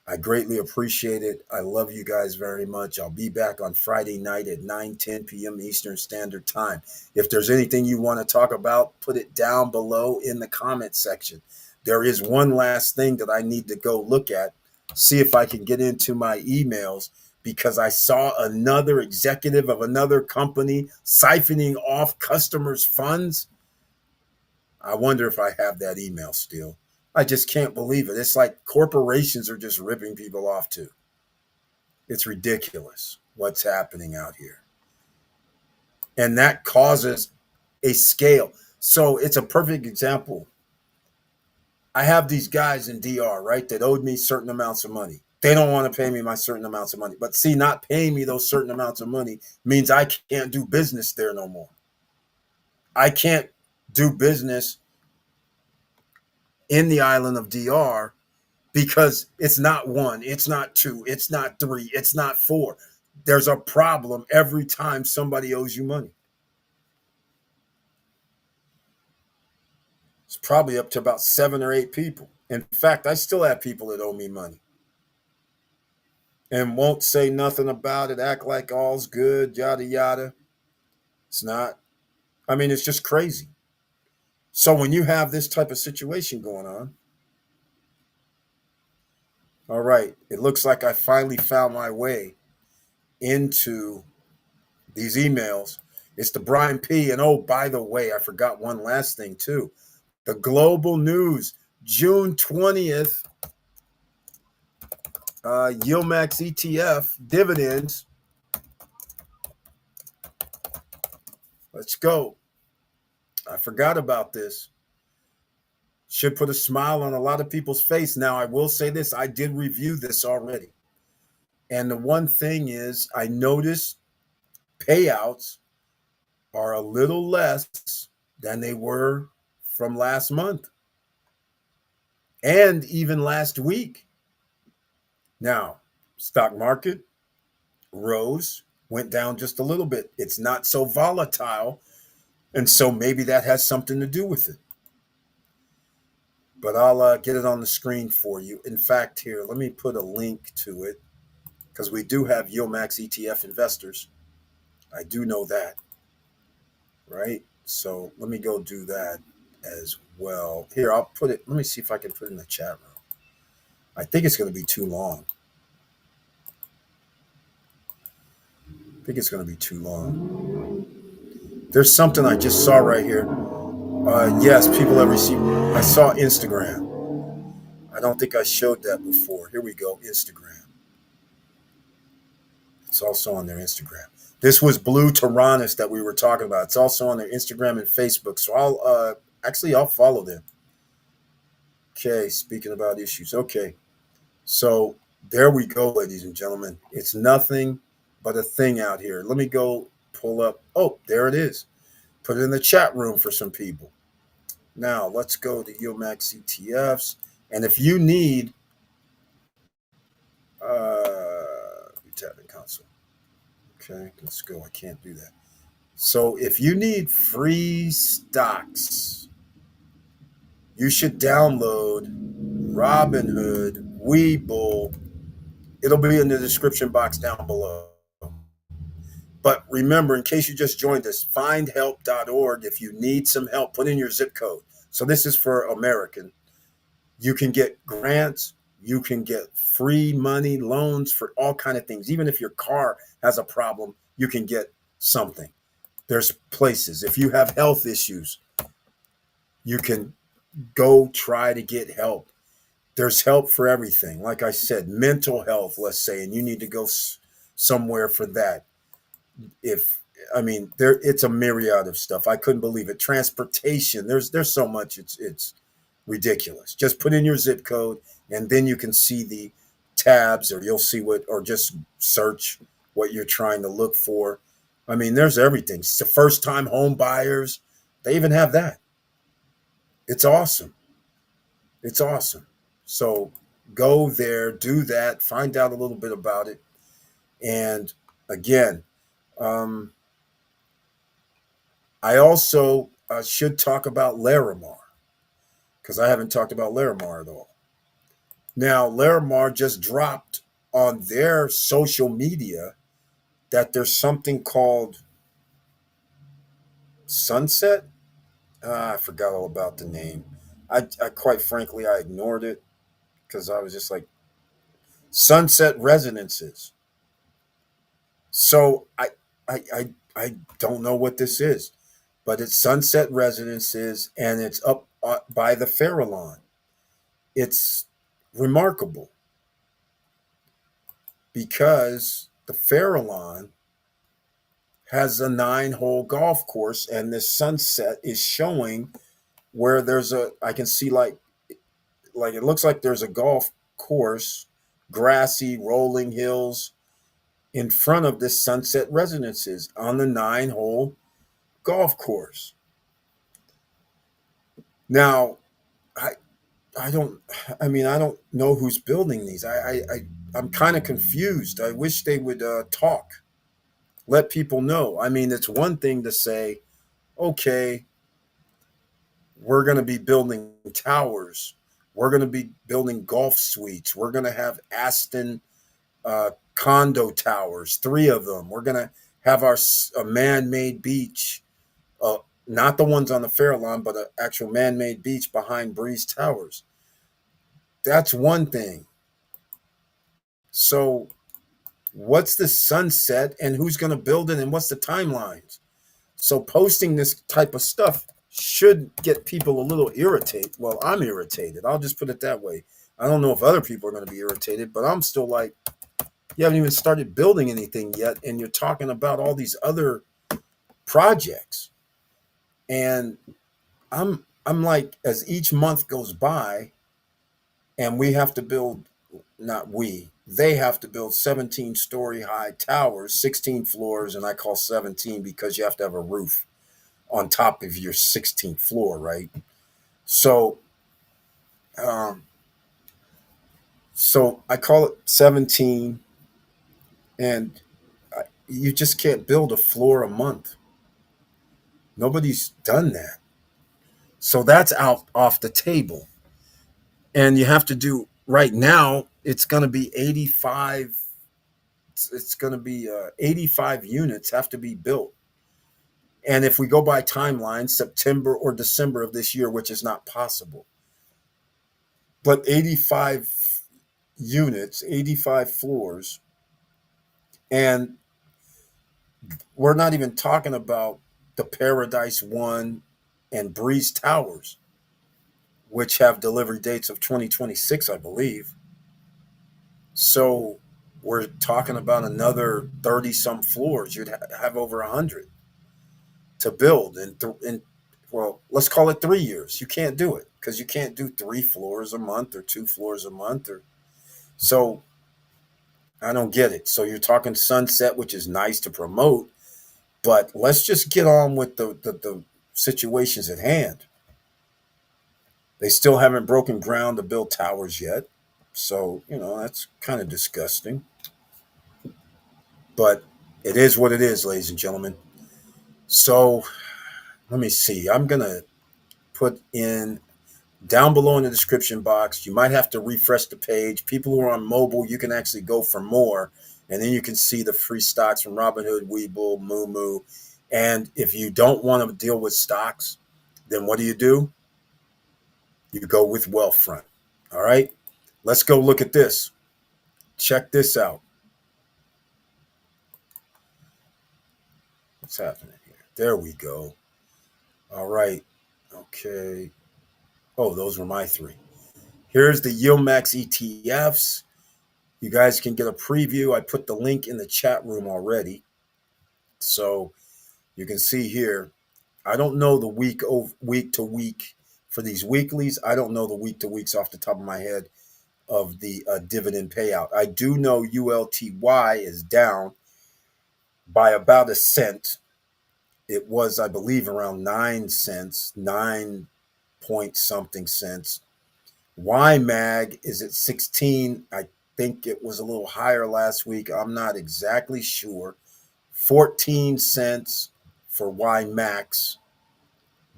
I greatly appreciate it. I love you guys very much. I'll be back on Friday night at 9:10 p.m. Eastern Standard Time. If there's anything you want to talk about, put it down below in the comment section. There is one last thing that I need to go look at, see if I can get into my emails, because I saw another executive of another company siphoning off customers' funds. I wonder if I have that email still. I just can't believe it. It's like corporations are just ripping people off too. It's ridiculous what's happening out here. And that causes a scale. So it's a perfect example. I have these guys in DR, right, that owed me certain amounts of money. They don't want to pay me my certain amounts of money. But see, not paying me those certain amounts of money means I can't do business there no more. I can't do business in the island of DR because it's not one, it's not two, it's not three, it's not four. There's a problem every time somebody owes you money. It's probably up to about 7 or 8 people. In fact, I still have people that owe me money and won't say nothing about it, act like all's good, yada, yada. It's not. I mean, it's just crazy. So when you have this type of situation going on, all right, it looks like I finally found my way into these emails. It's the Brian P. And oh, by the way, I forgot one last thing too. The global news, June 20th, YieldMax ETF dividends. Let's go. I forgot about this. Should put a smile on a lot of people's face. Now, I will say this. I did review this already. And the one thing is, I noticed payouts are a little less than they were from last month and even last week. Now, stock market rose, went down just a little bit. It's not so volatile, and so maybe that has something to do with it. But I'll get it on the screen for you. In fact, here, let me put a link to it because we do have YieldMax ETF investors. I do know that, right? So let me go do that as well. Here, I'll put it. Let me see if I can put it in the chat room. I think it's going to be too long. I think it's going to be too long. There's something I just saw right here. Yes, people have received. I saw Instagram. I don't think I showed that before. Here we go, Instagram. It's also on their Instagram. This was Blue Terrenas that we were talking about. It's also on their Instagram and Facebook. So I'll follow them. Okay, speaking about issues. Okay, so there we go, ladies and gentlemen. It's nothing but a thing out here. Let me go pull up. Oh, there it is. Put it in the chat room for some people. Now let's go to YieldMax ETFs. And if you need tap in console. Okay, let's go. I can't do that. So if you need free stocks, you should download Robinhood, Webull. It'll be in the description box down below. But remember, in case you just joined us, findhelp.org. If you need some help, put in your zip code. So this is for American. You can get grants. You can get free money, loans for all kind of things. Even if your car has a problem, you can get something. There's places. If you have health issues, you can go try to get help. There's help for everything. Like I said, mental health, let's say, and you need to go somewhere for that. It's a myriad of stuff. I couldn't believe it. Transportation. There's so much. It's ridiculous. Just put in your zip code, and then you can see the tabs, or you'll see or just search what you're trying to look for. I mean, there's everything. It's the first time home buyers, they even have that. It's awesome. It's awesome. So go there, do that, find out a little bit about it. And again, um, I also should talk about Larimar because I haven't talked about Larimar at all. Now, Larimar just dropped on their social media that there's something called Sunset. I forgot all about the name. I quite frankly, I ignored it because I was just like, Sunset Residences. So I don't know what this is, but it's Sunset Residences and it's up by the Farallon. It's remarkable because the Farallon has a 9-hole golf course, and this sunset is showing where there's a I can see like it looks like there's a golf course, grassy, rolling hills in front of this Sunset Residences on the 9-hole golf course. Now, I I don't I mean I don't know who's building these. I'm kind of confused. I wish they would talk, let people know. I mean, it's one thing to say, okay, we're going to be building towers. We're going to be building golf suites. We're going to have Aston condo towers, 3 of them. We're going to have our a man-made beach, uh, not the ones on the Farallon, but an actual man-made beach behind Breeze Towers. That's one thing. So what's the sunset and who's going to build it and what's the timelines? So posting this type of stuff should get people a little irritated. Well, I'm irritated. I'll just put it that way. I don't know if other people are going to be irritated, but I'm still like, you haven't even started building anything yet, and you're talking about all these other projects. And I'm like, as each month goes by, and we have to build, not we, they have to build 17-story high towers, 16 floors, and I call 17 because you have to have a roof on top of your 16th floor, right? So, um, so I call it 17, and you just can't build a floor a month. Nobody's done that. So that's out off the table. And you have to do right now, it's going to be 85. It's going to be 85 units have to be built. And if we go by timeline, September or December of this year, which is not possible, but 85 units, 85 floors. And we're not even talking about the Paradise One and Breeze Towers, which have delivery dates of 2026, I believe. So we're talking about another 30 some floors. You'd have over 100 to build in, well, let's call it 3 years. You can't do it because you can't do 3 floors a month or 2 floors a month. Or so I don't get it. So you're talking Sunset, which is nice to promote, but let's just get on with the situations at hand. They still haven't broken ground to build towers yet. So, that's kind of disgusting. But it is what it is, ladies and gentlemen. So let me see. I'm going to put in down below in the description box. You might have to refresh the page. People who are on mobile, you can actually go for more. And then you can see the free stocks from Robinhood, Webull, Moo. And if you don't want to deal with stocks, then what do? You go with Wealthfront. All right. Let's go look at this. Check this out. What's happening here? There we go. All right. Okay. Oh, those were my 3. Here's the YieldMax ETFs. You guys can get a preview. I put the link in the chat room already. So you can see here. I don't know the week to week for these weeklies. I don't know the week to weeks off the top of my head of the dividend payout. I do know ULTY is down. by about a cent. It was, I believe, around 9 cents, 9 point something cents. YMAG is at 16. I think it was a little higher last week. I'm not exactly sure. 14 cents for YMAX.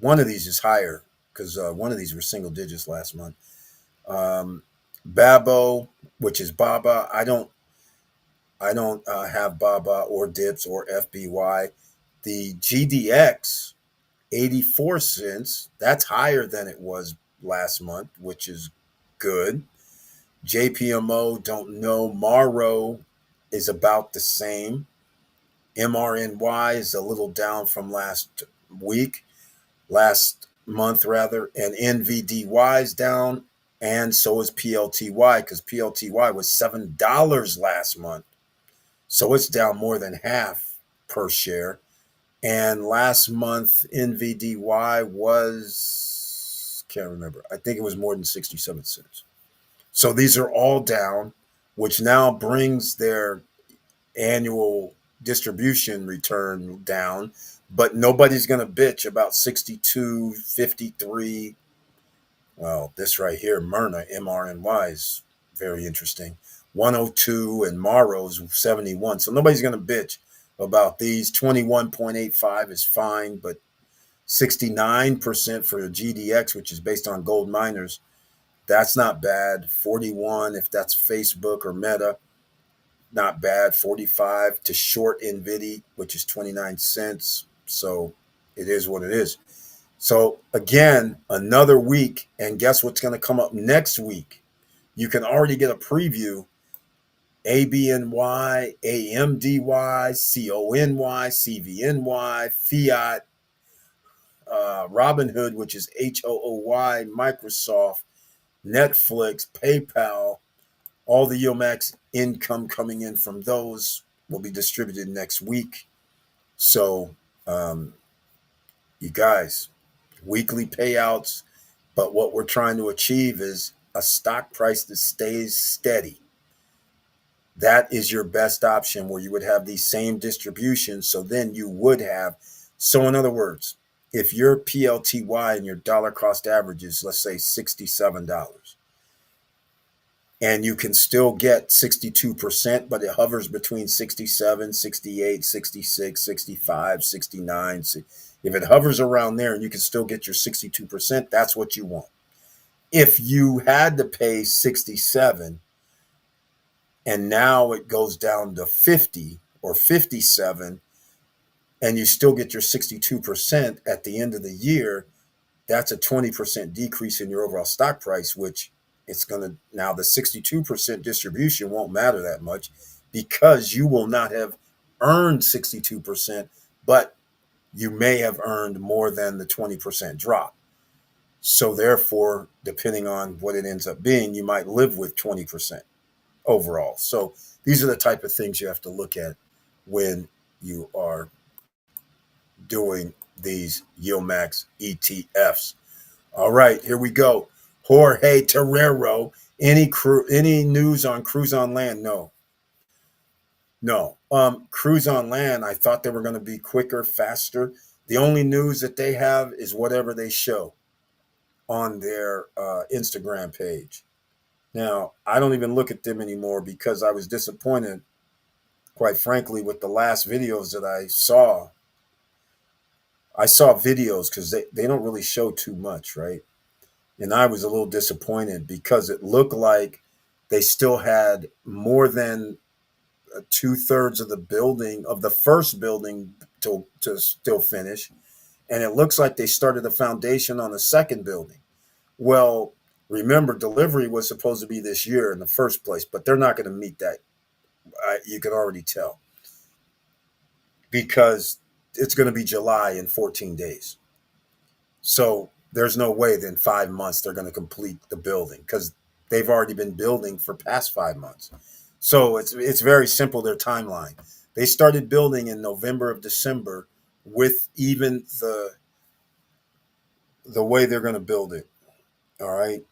One of these is higher because one of these were single digits last month. Babo, which is Baba. I don't have Baba or Dips or FBY. The GDX, 84 cents. That's higher than it was last month, which is good. JPMO, don't know. Maro is about the same. MRNY is a little down from last month rather, and NVDY is down, and so is PLTY because PLTY was $7 last month. So it's down more than half per share. And last month, NVDY was, can't remember, I think it was more than 67 cents. So these are all down, which now brings their annual distribution return down. But nobody's going to bitch about 62.53. Well, this right here, Myrna, MRNY, is very interesting. 102 and Maro's 71. So nobody's going to bitch about these. 21.85 is fine, but 69% for the GDX, which is based on gold miners, that's not bad. 41 if that's Facebook or Meta, not bad. 45 to short NVIDIA, which is 29 cents. So it is what it is. So again, another week, and guess what's going to come up next week? You can already get a preview. ABNY, AMDY, CONY, CVNY, Fiat, Robinhood, which is HOOY, Microsoft, Netflix, PayPal, all the YieldMax income coming in from those will be distributed next week. So, you guys, weekly payouts, but what we're trying to achieve is a stock price that stays steady. That is your best option where you would have these same distributions. So then you would have, so in other words, if your PLTY and your dollar cost average is, let's say, $67, and you can still get 62%, but it hovers between 67, 68, 66, 65, 69. If it hovers around there and you can still get your 62%, that's what you want. If you had to pay 67 and now it goes down to 50 or 57 and you still get your 62% at the end of the year, that's a 20% decrease in your overall stock price, which it's going to, now the 62% distribution won't matter that much because you will not have earned 62%, but you may have earned more than the 20% drop. So therefore, depending on what it ends up being, you might live with 20% overall. So these are the type of things you have to look at when you are doing these YieldMax ETFs. All right, here we go. Jorge Terrero. Any news on Cruz on land? No. Cruz on land, I thought they were going to be quicker, faster. The only news that they have is whatever they show on their Instagram page. Now, I don't even look at them anymore because I was disappointed, quite frankly, with the last videos that I saw. I saw videos because they don't really show too much, right? And I was a little disappointed because it looked like they still had more than 2/3 of the building, of the first building, to still finish. And it looks like they started the foundation on the second building. Well, remember, delivery was supposed to be this year in the first place, but they're not going to meet that. You can already tell because it's going to be July in 14 days. So there's no way that in 5 months they're going to complete the building because they've already been building for past 5 months. So it's very simple, their timeline. They started building in November of December with even the way they're going to build it. All right.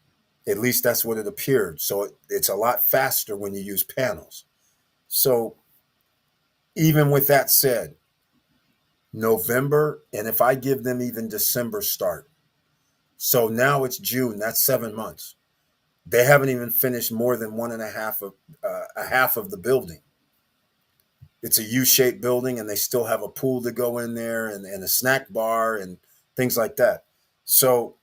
At least that's what it appeared. So it's a lot faster when you use panels. So Even with that said, November, and if I give them even December start, so now it's June, that's 7 months. They haven't even finished more than one and a half of the building. It's a U-shaped building, and they still have a pool to go in there, and a snack bar and things like that. So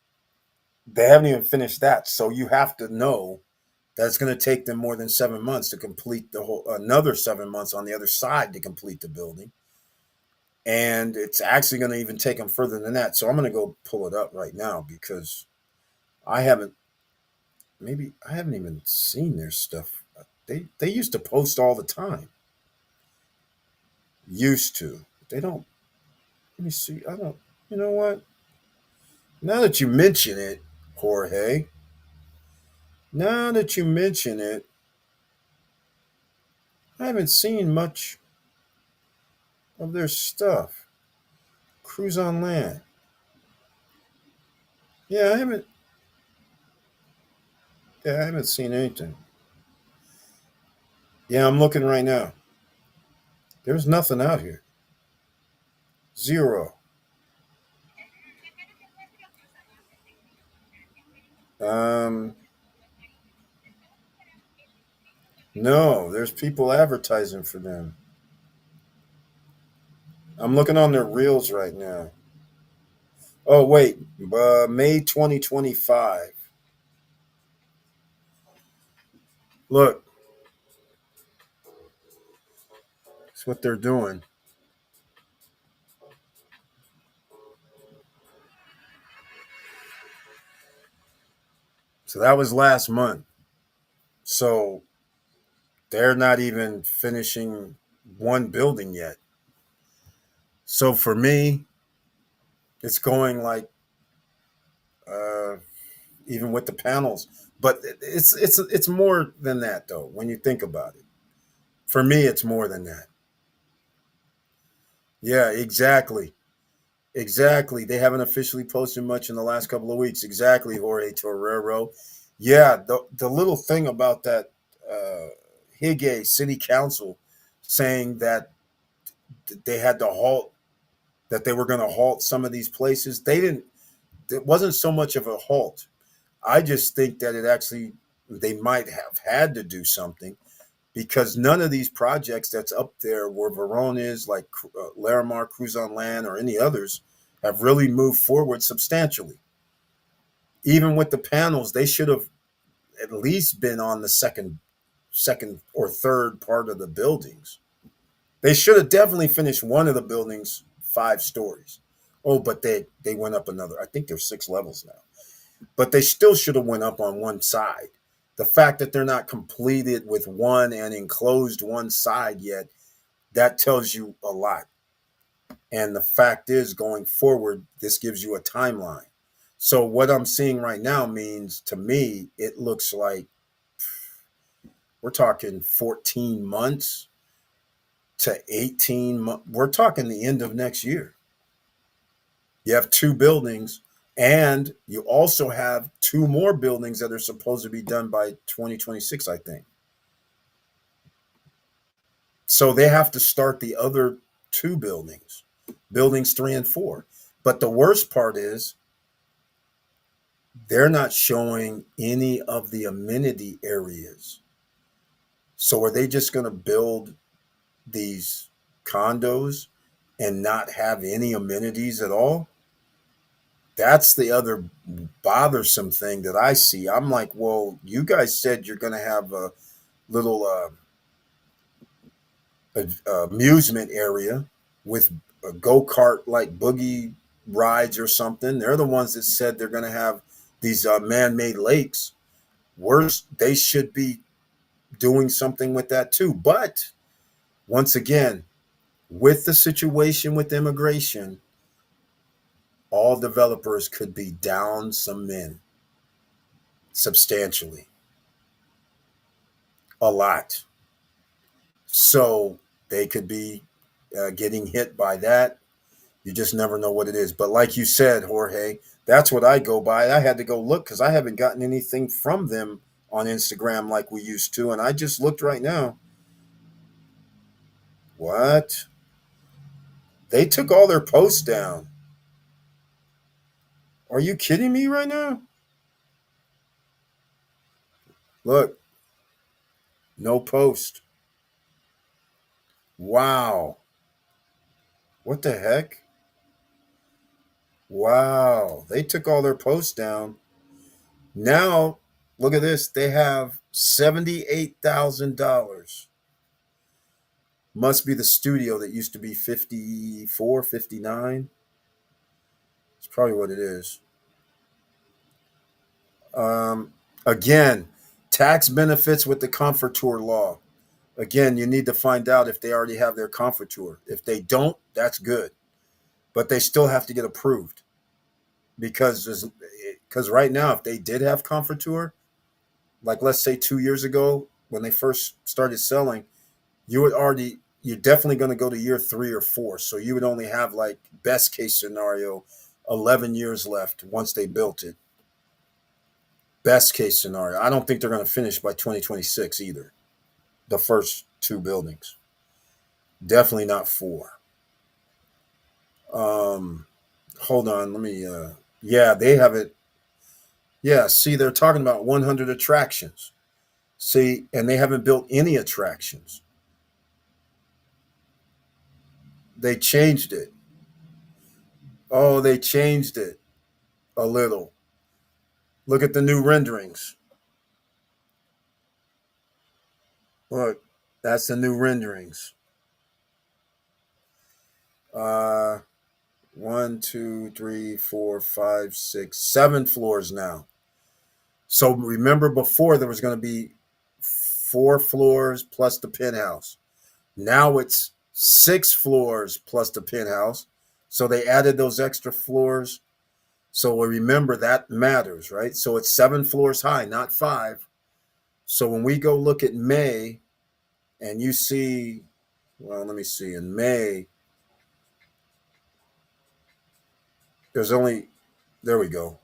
they haven't even finished that. So you have to know that it's going to take them more than 7 months to complete the whole, another 7 months on the other side to complete the building. And it's actually going to even take them further than that. So I'm going to go pull it up right now because I haven't, maybe I haven't even seen their stuff. They used to post all the time. Used to. They don't. Let me see. I don't. You know what? Now that you mention it, Jorge. Now that you mention it, I haven't seen much of their stuff. Cruise on land. Yeah, I haven't. Yeah, I haven't seen anything. Yeah, I'm looking right now. There's nothing out here. Zero. Um, no, there's people advertising for them. I'm looking on their reels right now. Oh wait, May 2025. Look, that's what they're doing. So that was last month. So they're not even finishing one building yet. So for me, it's going like uh, even with the panels, but it's more than that though. When you think about it, for me, it's more than that. Yeah, exactly. Exactly. They haven't officially posted much in the last couple of weeks. Exactly, Jorge Torrero. Yeah, the little thing about that uh, Higge City Council saying that they had to halt, that they were going to halt some of these places. They didn't. It wasn't so much of a halt. I just think that it actually they might have had to do something because none of these projects that's up there where Verone is, like Larimar, Cruz on Land, or any others, have really moved forward substantially. Even with the panels, they should have at least been on the second or third part of the buildings. They should have definitely finished one of the buildings 5 stories. Oh, but they went up another. I think there's 6 levels now. But they still should have went up on one side. The fact that they're not completed with one and enclosed one side yet, that tells you a lot. And the fact is, going forward, this gives you a timeline. So what I'm seeing right now means to me, it looks like we're talking 14 months to 18 months. We're talking the end of next year. You have 2 buildings, and you also have 2 more buildings that are supposed to be done by 2026, I think. So they have to start the other 2 buildings, buildings 3 and 4. But the worst part is they're not showing any of the amenity areas. So are they just going to build these condos and not have any amenities at all? That's the other bothersome thing that I see. I'm like, well, you guys said you're going to have a little amusement area with a go-kart like boogie rides or something. They're the ones that said they're going to have these man-made lakes. Worse, they should be doing something with that too. But once again, with the situation with immigration, all developers could be down some men substantially, a lot. So they could be getting hit by that. You just never know what it is. But like you said, Jorge, that's what I go by. I had to go look because I haven't gotten anything from them on Instagram like we used to. And I just looked right now. What? They took all their posts down. Are you kidding me right now? Look, no post. Wow. What the heck? Wow. They took all their posts down. Now, look at this. They have $78,000. Must be the studio that used to be 54, 59. It's probably what it is. Again, tax benefits with the Comfortur law. Again, you need to find out if they already have their Comfortur. If they don't, that's good. But they still have to get approved because right now, if they did have Comfortur, like let's say 2 years ago when they first started selling, you're definitely going to go to year 3 or 4. So you would only have, like, best case scenario, 11 years left once they built it. Best case scenario. I don't think they're going to finish by 2026 either. The first 2 buildings. Definitely not 4. Hold on. Let me, yeah, they have it. Yeah, see, they're talking about 100 attractions. See, and they haven't built any attractions. They changed it. Oh, they changed it a little. Look at the new renderings. Look, that's the new renderings. Uh, 1, 2, 3, 4, 5, 6, 7 floors now. So remember before there was going to be 4 floors plus the penthouse. Now it's 6 floors plus the penthouse. So they added those extra floors. So remember that matters, right? So it's 7 floors high, not 5. So when we go look at May and you see, well, let me see, in May, there's only, there we go.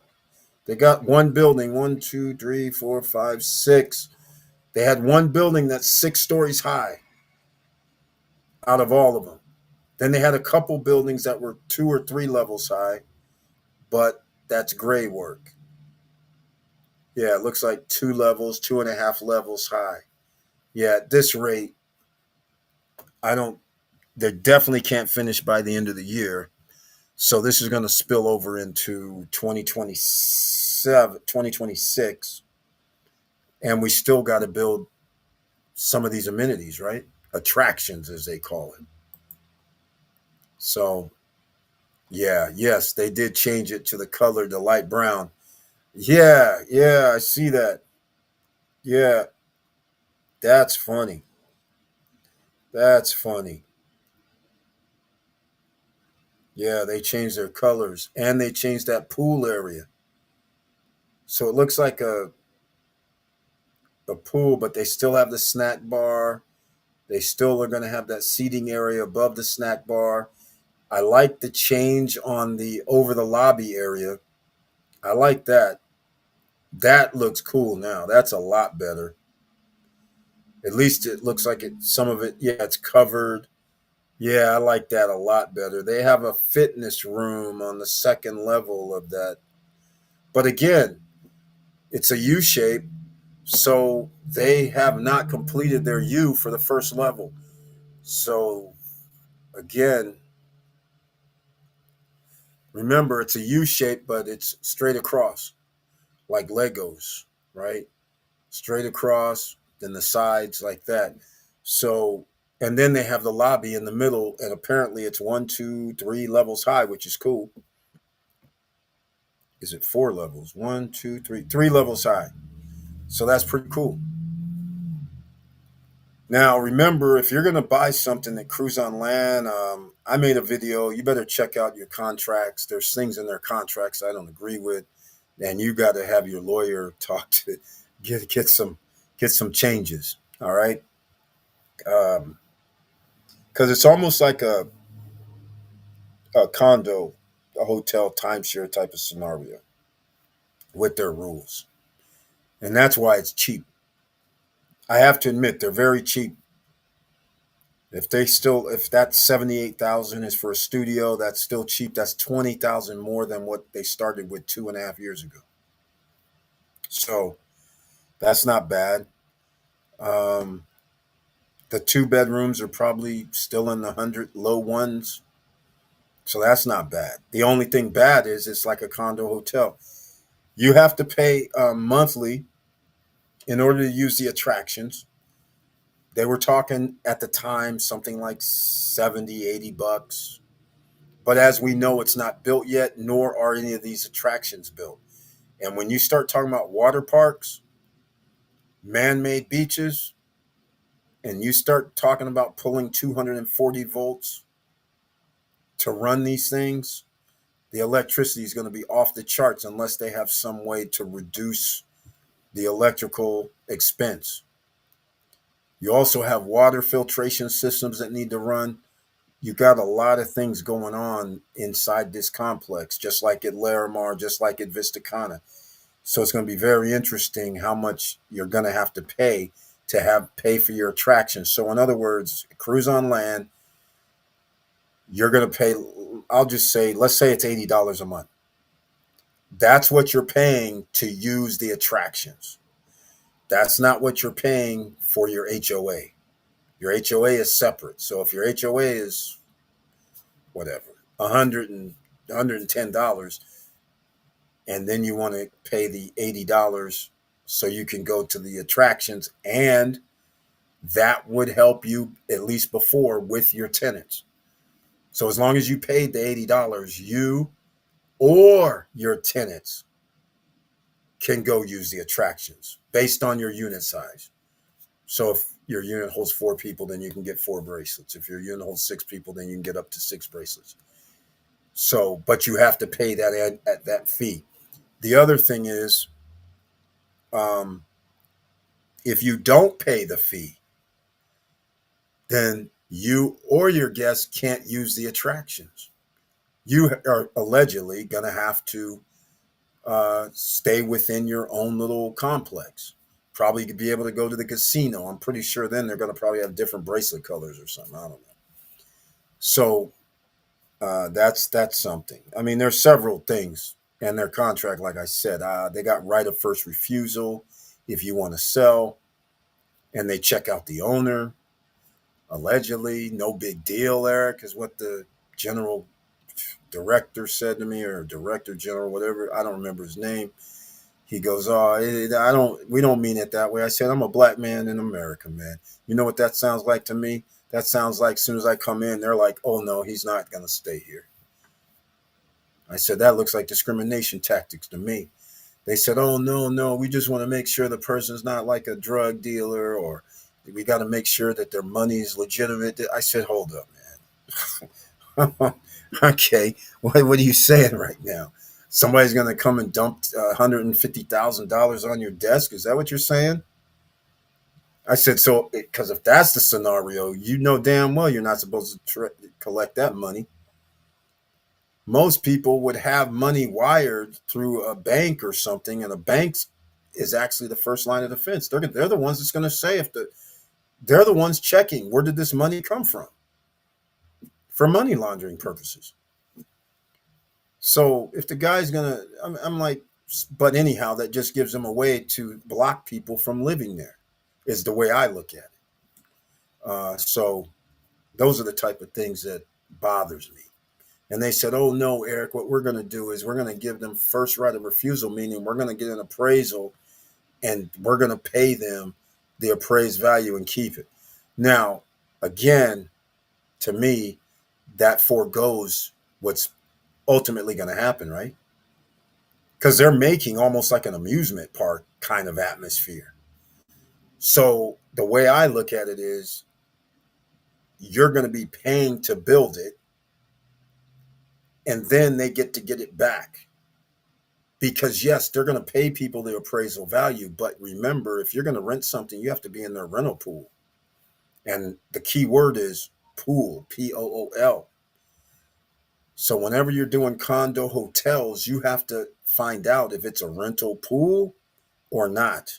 They got one building, 1, 2, 3, 4, 5, 6. They had one building that's 6 stories high out of all of them. Then they had a couple buildings that were 2 or 3 levels high, but that's gray work. Yeah, it looks like 2 levels, 2.5 levels high. Yeah, at this rate, I don't, they definitely can't finish by the end of the year. So this is going to spill over into 2027, 2026. And we still got to build some of these amenities, right? Attractions, as they call it. So, yeah, yes, they did change it to the color, the light brown. Yeah, yeah, I see that. Yeah, that's funny. That's funny. Yeah, they changed their colors and they changed that pool area. So it looks like a pool, but they still have the snack bar. They still are going to have that seating area above the snack bar. I like the change on the over the lobby area. I like that. That looks cool now. That's a lot better. At least it looks like it. Some of it, yeah, it's covered. Yeah, I like that a lot better. They have a fitness room on the second level of that. But again, it's a U shape, so they have not completed their U for the first level. So again, remember it's a U shape, but it's straight across, like Legos, right? Straight across, then the sides like that. So, and then they have the lobby in the middle, and apparently it's 1, 2, 3 levels high, which is cool. Is it 4 levels? 1, 2, 3, 3 levels high. So that's pretty cool. Now, remember, if you're going to buy something at Cruise on Land, I made a video. You better check out your contracts. There's things in their contracts I don't agree with, and you got to have your lawyer talk to get some changes. All right, because it's almost like a condo, a hotel timeshare type of scenario with their rules, and that's why it's cheap. I have to admit they're very cheap. If that 78,000 is for a studio, that's still cheap. That's 20,000 more than what they started with 2.5 years ago. So that's not bad. Um, the two bedrooms are probably still in the hundred low ones. So that's not bad. The only thing bad is it's like a condo hotel. You have to pay monthly in order to use the attractions. They were talking at the time something like 70, $80. But as we know, it's not built yet, nor are any of these attractions built. And when you start talking about water parks, man made beaches, and you start talking about pulling 240 volts to run these things, the electricity is going to be off the charts unless they have some way to reduce the electrical expense. You also have water filtration systems that need to run. You got a lot of things going on inside this complex, just like at Larimar, just like at Vista Cana. So it's going to be very interesting how much you're going to have to pay for your attractions. So in other words, cruise on land, you're going to pay. I'll just say, let's say it's $80 a month. That's what you're paying to use the attractions. That's not what you're paying for your HOA. Your HOA is separate. So if your HOA is whatever, $110, and then you want to pay the $80 so you can go to the attractions, and that would help you at least before with your tenants. So as long as you paid the $80, you or your tenants can go use the attractions based on your unit size. So if your unit holds 4 people, then you can get 4 bracelets. If your unit holds 6 people, then you can get up to 6 bracelets. So, but you have to pay at that fee. The other thing is, um, if you don't pay the fee, then you or your guests can't use the attractions. You are allegedly going to have to stay within your own little complex. Probably be able to go to the casino. I'm pretty sure then they're going to probably have different bracelet colors or something. I don't know. So that's something. I mean, there's several things in their contract. Like I said, they got right of first refusal if you want to sell, and they check out the owner. Allegedly, no big deal, Eric, is what the general director said to me, or director general, whatever. I don't remember his name. He goes, "Oh, I don't. We don't mean it that way." I said, "I'm a black man in America, man. You know what that sounds like to me? That sounds like as soon as I come in, they're like, oh no, he's not going to stay here." I said, "That looks like discrimination tactics to me." They said, "Oh no, no, we just want to make sure the person's not like a drug dealer, or we got to make sure that their money is legitimate." I said, "Hold up, man." Okay, what are you saying right now? Somebody's going to come and dump $150,000 on your desk? Is that what you're saying? I said, so because if that's the scenario, you know damn well you're not supposed to collect that money. Most people would have money wired through a bank or something, and a bank is actually the first line of defense. They're the ones that's going to say they're the ones checking where did this money come from for money laundering purposes. So if the guy's gonna, I'm like, but anyhow, that just gives them a way to block people from living there, is the way I look at it. So those are the type of things that bothers me. And they said, "Oh no, Eric, what we're going to do is we're going to give them first right of refusal, meaning we're going to get an appraisal and we're going to pay them the appraised value and keep it." Now, again, to me, that foregoes what's ultimately going to happen, right? Because they're making almost like an amusement park kind of atmosphere. So the way I look at it is you're going to be paying to build it, and then they get to get it back. Because yes, they're going to pay people the appraisal value, but remember, if you're going to rent something, you have to be in their rental pool. And the key word is pool, Pool. So whenever you're doing condo hotels, you have to find out if it's a rental pool or not.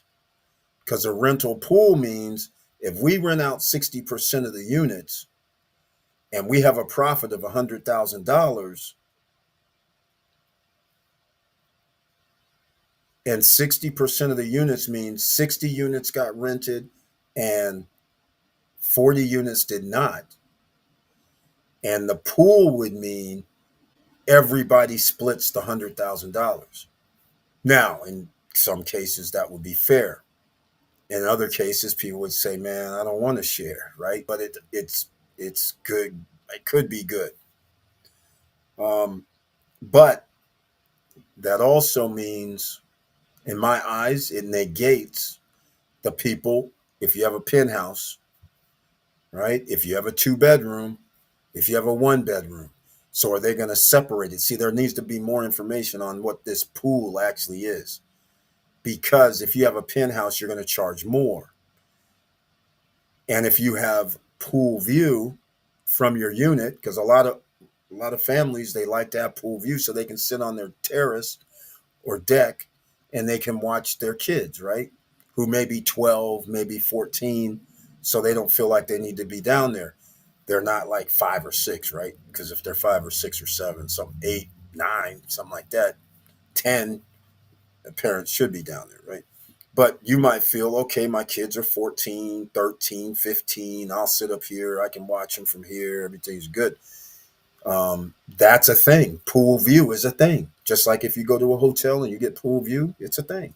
Because a rental pool means If we rent out 60% of the units and we have a profit of $100,000, and 60% of the units means 60 units got rented and 40 units did not. And the pool would mean everybody splits the $100,000. Now, in some cases, that would be fair. In other cases, people would say, "Man, I don't want to share," right? But it's good. It could be good. But that also means, in my eyes, it negates the people. If you have a penthouse, right? If you have a 2 bedroom, if you have a 1 bedroom, so are they going to separate it? See, there needs to be more information on what this pool actually is, because if you have a penthouse, you're going to charge more. And if you have pool view from your unit, because a lot of families, they like to have pool view so they can sit on their terrace or deck and they can watch their kids, right? Who may be 12, maybe 14, so they don't feel like they need to be down there. They're not like 5 or 6, right? Because if they're 5 or 6 or 7, some 8, 9, something like that, 10, the parents should be down there, right? But you might feel, okay, my kids are 14, 13, 15. I'll sit up here. I can watch them from here. Everything's good. That's a thing. Pool view is a thing. Just like if you go to a hotel and you get pool view, it's a thing.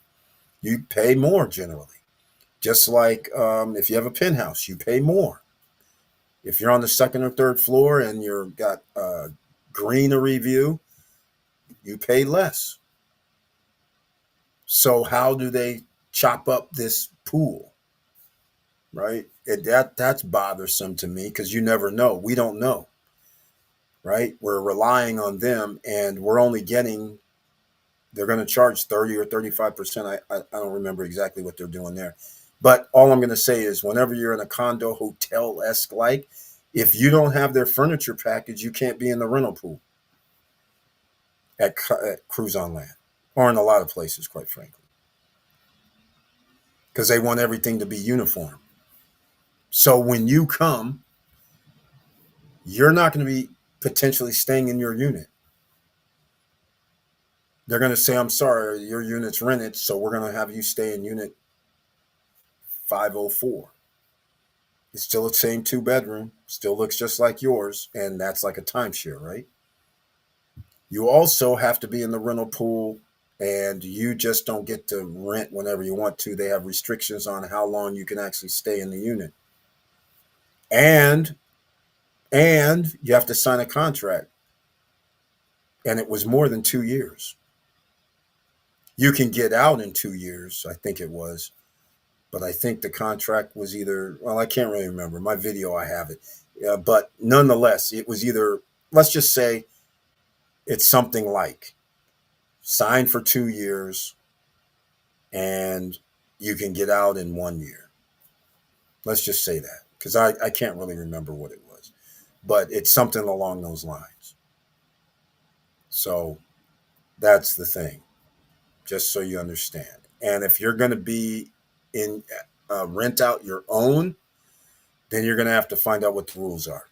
You pay more generally. Just like if you have a penthouse, you pay more. If you're on the second or third floor and you've got greenery view, you pay less. So how do they chop up this pool? Right? That's bothersome to me because you never know. We don't know. Right? We're relying on them and we're only getting, they're going to charge 30 or 35%. I don't remember exactly what they're doing there. But all I'm going to say is whenever you're in a condo hotel-esque, like, if you don't have their furniture package, you can't be in the rental pool at Cruz on Land, or in a lot of places, quite frankly, because they want everything to be uniform. So when you come, you're not going to be potentially staying in your unit. They're going to say, "I'm sorry, your unit's rented, so we're going to have you stay in unit 504. It's still the same 2 bedroom, still looks just like yours, and that's like a timeshare, right? You also have to be in the rental pool, and you just don't get to rent whenever you want to. They have restrictions on how long you can actually stay in the unit. And you have to sign a contract. And it was more than 2 years. You can get out in 2 years, I think it was. But I think the contract was either, well, I can't really remember. My video, I have it. But nonetheless, it was either, let's just say it's something like sign for 2 years and you can get out in 1 year. Let's just say that, because I can't really remember what it was. But it's something along those lines. So that's the thing, just so you understand. And if you're going to be in rent out your own, then you're going to have to find out what the rules are,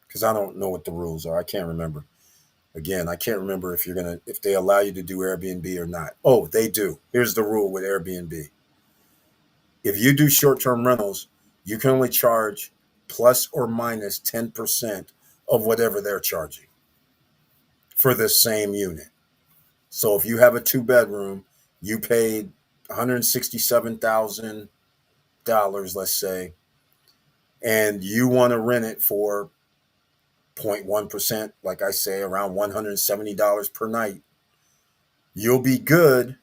because I don't know what the rules are. I can't remember. Again, I can't remember if they allow you to do Airbnb or not. Oh, they do. Here's the rule with Airbnb. If you do short-term rentals, you can only charge plus or minus 10% of whatever they're charging for the same unit. So if you have a 2 bedroom, you paid $167,000, let's say, and you want to rent it for 0.1%, like I say, around $170 per night, you'll be good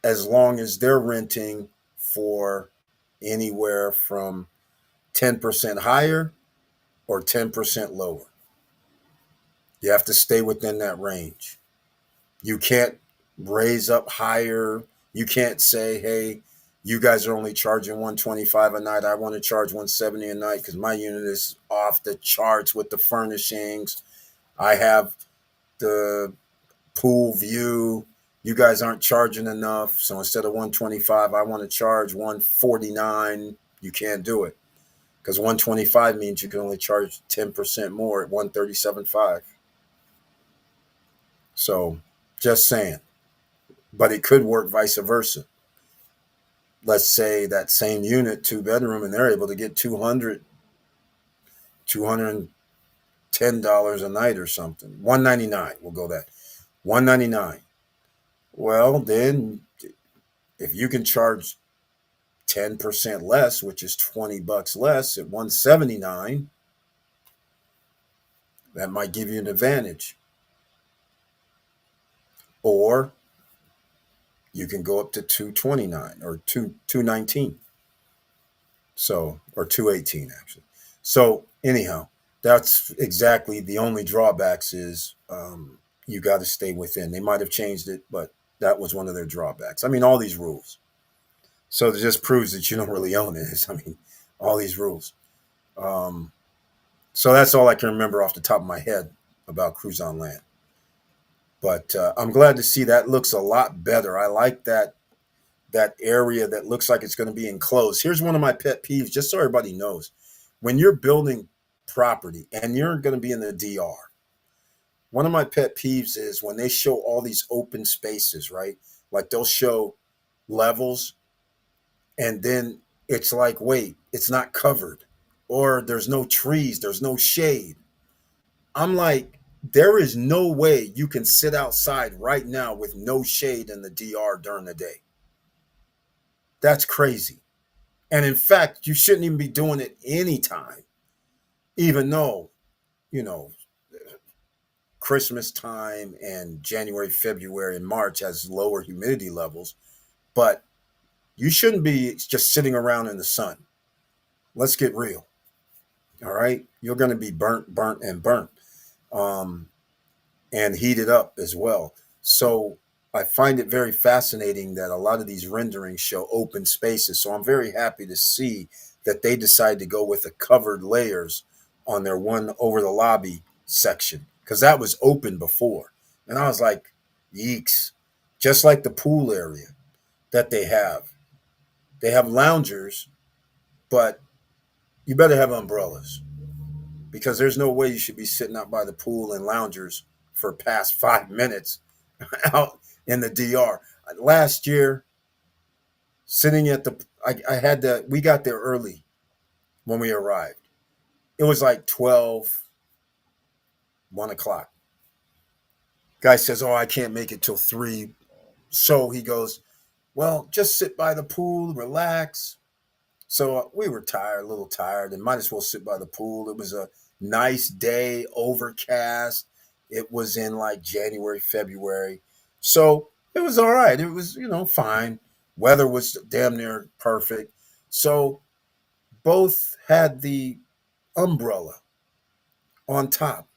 as long as they're renting for anywhere from 10% higher or 10% lower. You have to stay within that range. You can't raise up higher. You can't say, "Hey, you guys are only charging 125 a night. I want to charge 170 a night because my unit is off the charts with the furnishings. I have the pool view. You guys aren't charging enough. So instead of 125, I want to charge 149. You can't do it. because 125 means you can only charge 10% more at 137.5. So just saying, but it could work vice versa. Let's say that same unit, 2 bedroom, and they're able to get $210 a night or something. 199, we'll go that. 199. Well, then if you can charge 10% less, which is $20 less at 179, that might give you an advantage. Or you can go up to 229 or 219. So, or 218 actually. So anyhow, that's exactly the only drawbacks is you got to stay within. They might have changed it, but that was one of their drawbacks. I mean, all these rules. So it just proves that you don't really own it. I mean, all these rules. Um, so that's all I can remember off the top of my head about Cruz on Land. But I'm glad to see that looks a lot better. I like that area that looks like it's going to be enclosed. Here's one of my pet peeves, just so everybody knows. When you're building property and you're going to be in the DR, one of my pet peeves is when they show all these open spaces, right? Like they'll show levels and then it's like, wait, it's not covered or there's no trees, there's no shade. I'm like, there is no way you can sit outside right now with no shade in the DR during the day. That's crazy. And in fact, you shouldn't even be doing it anytime, even though, you know, Christmas time and January, February, and March has lower humidity levels. But you shouldn't be just sitting around in the sun. Let's get real. All right. You're going to be burnt, and burnt. Um, and heated up as well. So I find it very fascinating that a lot of these renderings show open spaces. So I'm very happy to see that they decide to go with the covered layers on their one over the lobby section because that was open before. And I was like, yeeks. Just like the pool area that they have. They have loungers, but you better have umbrellas because there's no way you should be sitting out by the pool and loungers for past 5 minutes out in the DR. Last year, sitting at the, I had to, we got there early when we arrived. It was like 12, 1 o'clock. Guy says, oh, I can't make it till 3. So he goes, well, just sit by the pool, relax. So we were tired, a little tired, and might as well sit by the pool. It was a nice day, overcast. It was in like January, February. So it was all right. It was, fine. Weather was damn near perfect. So both had the umbrella on top.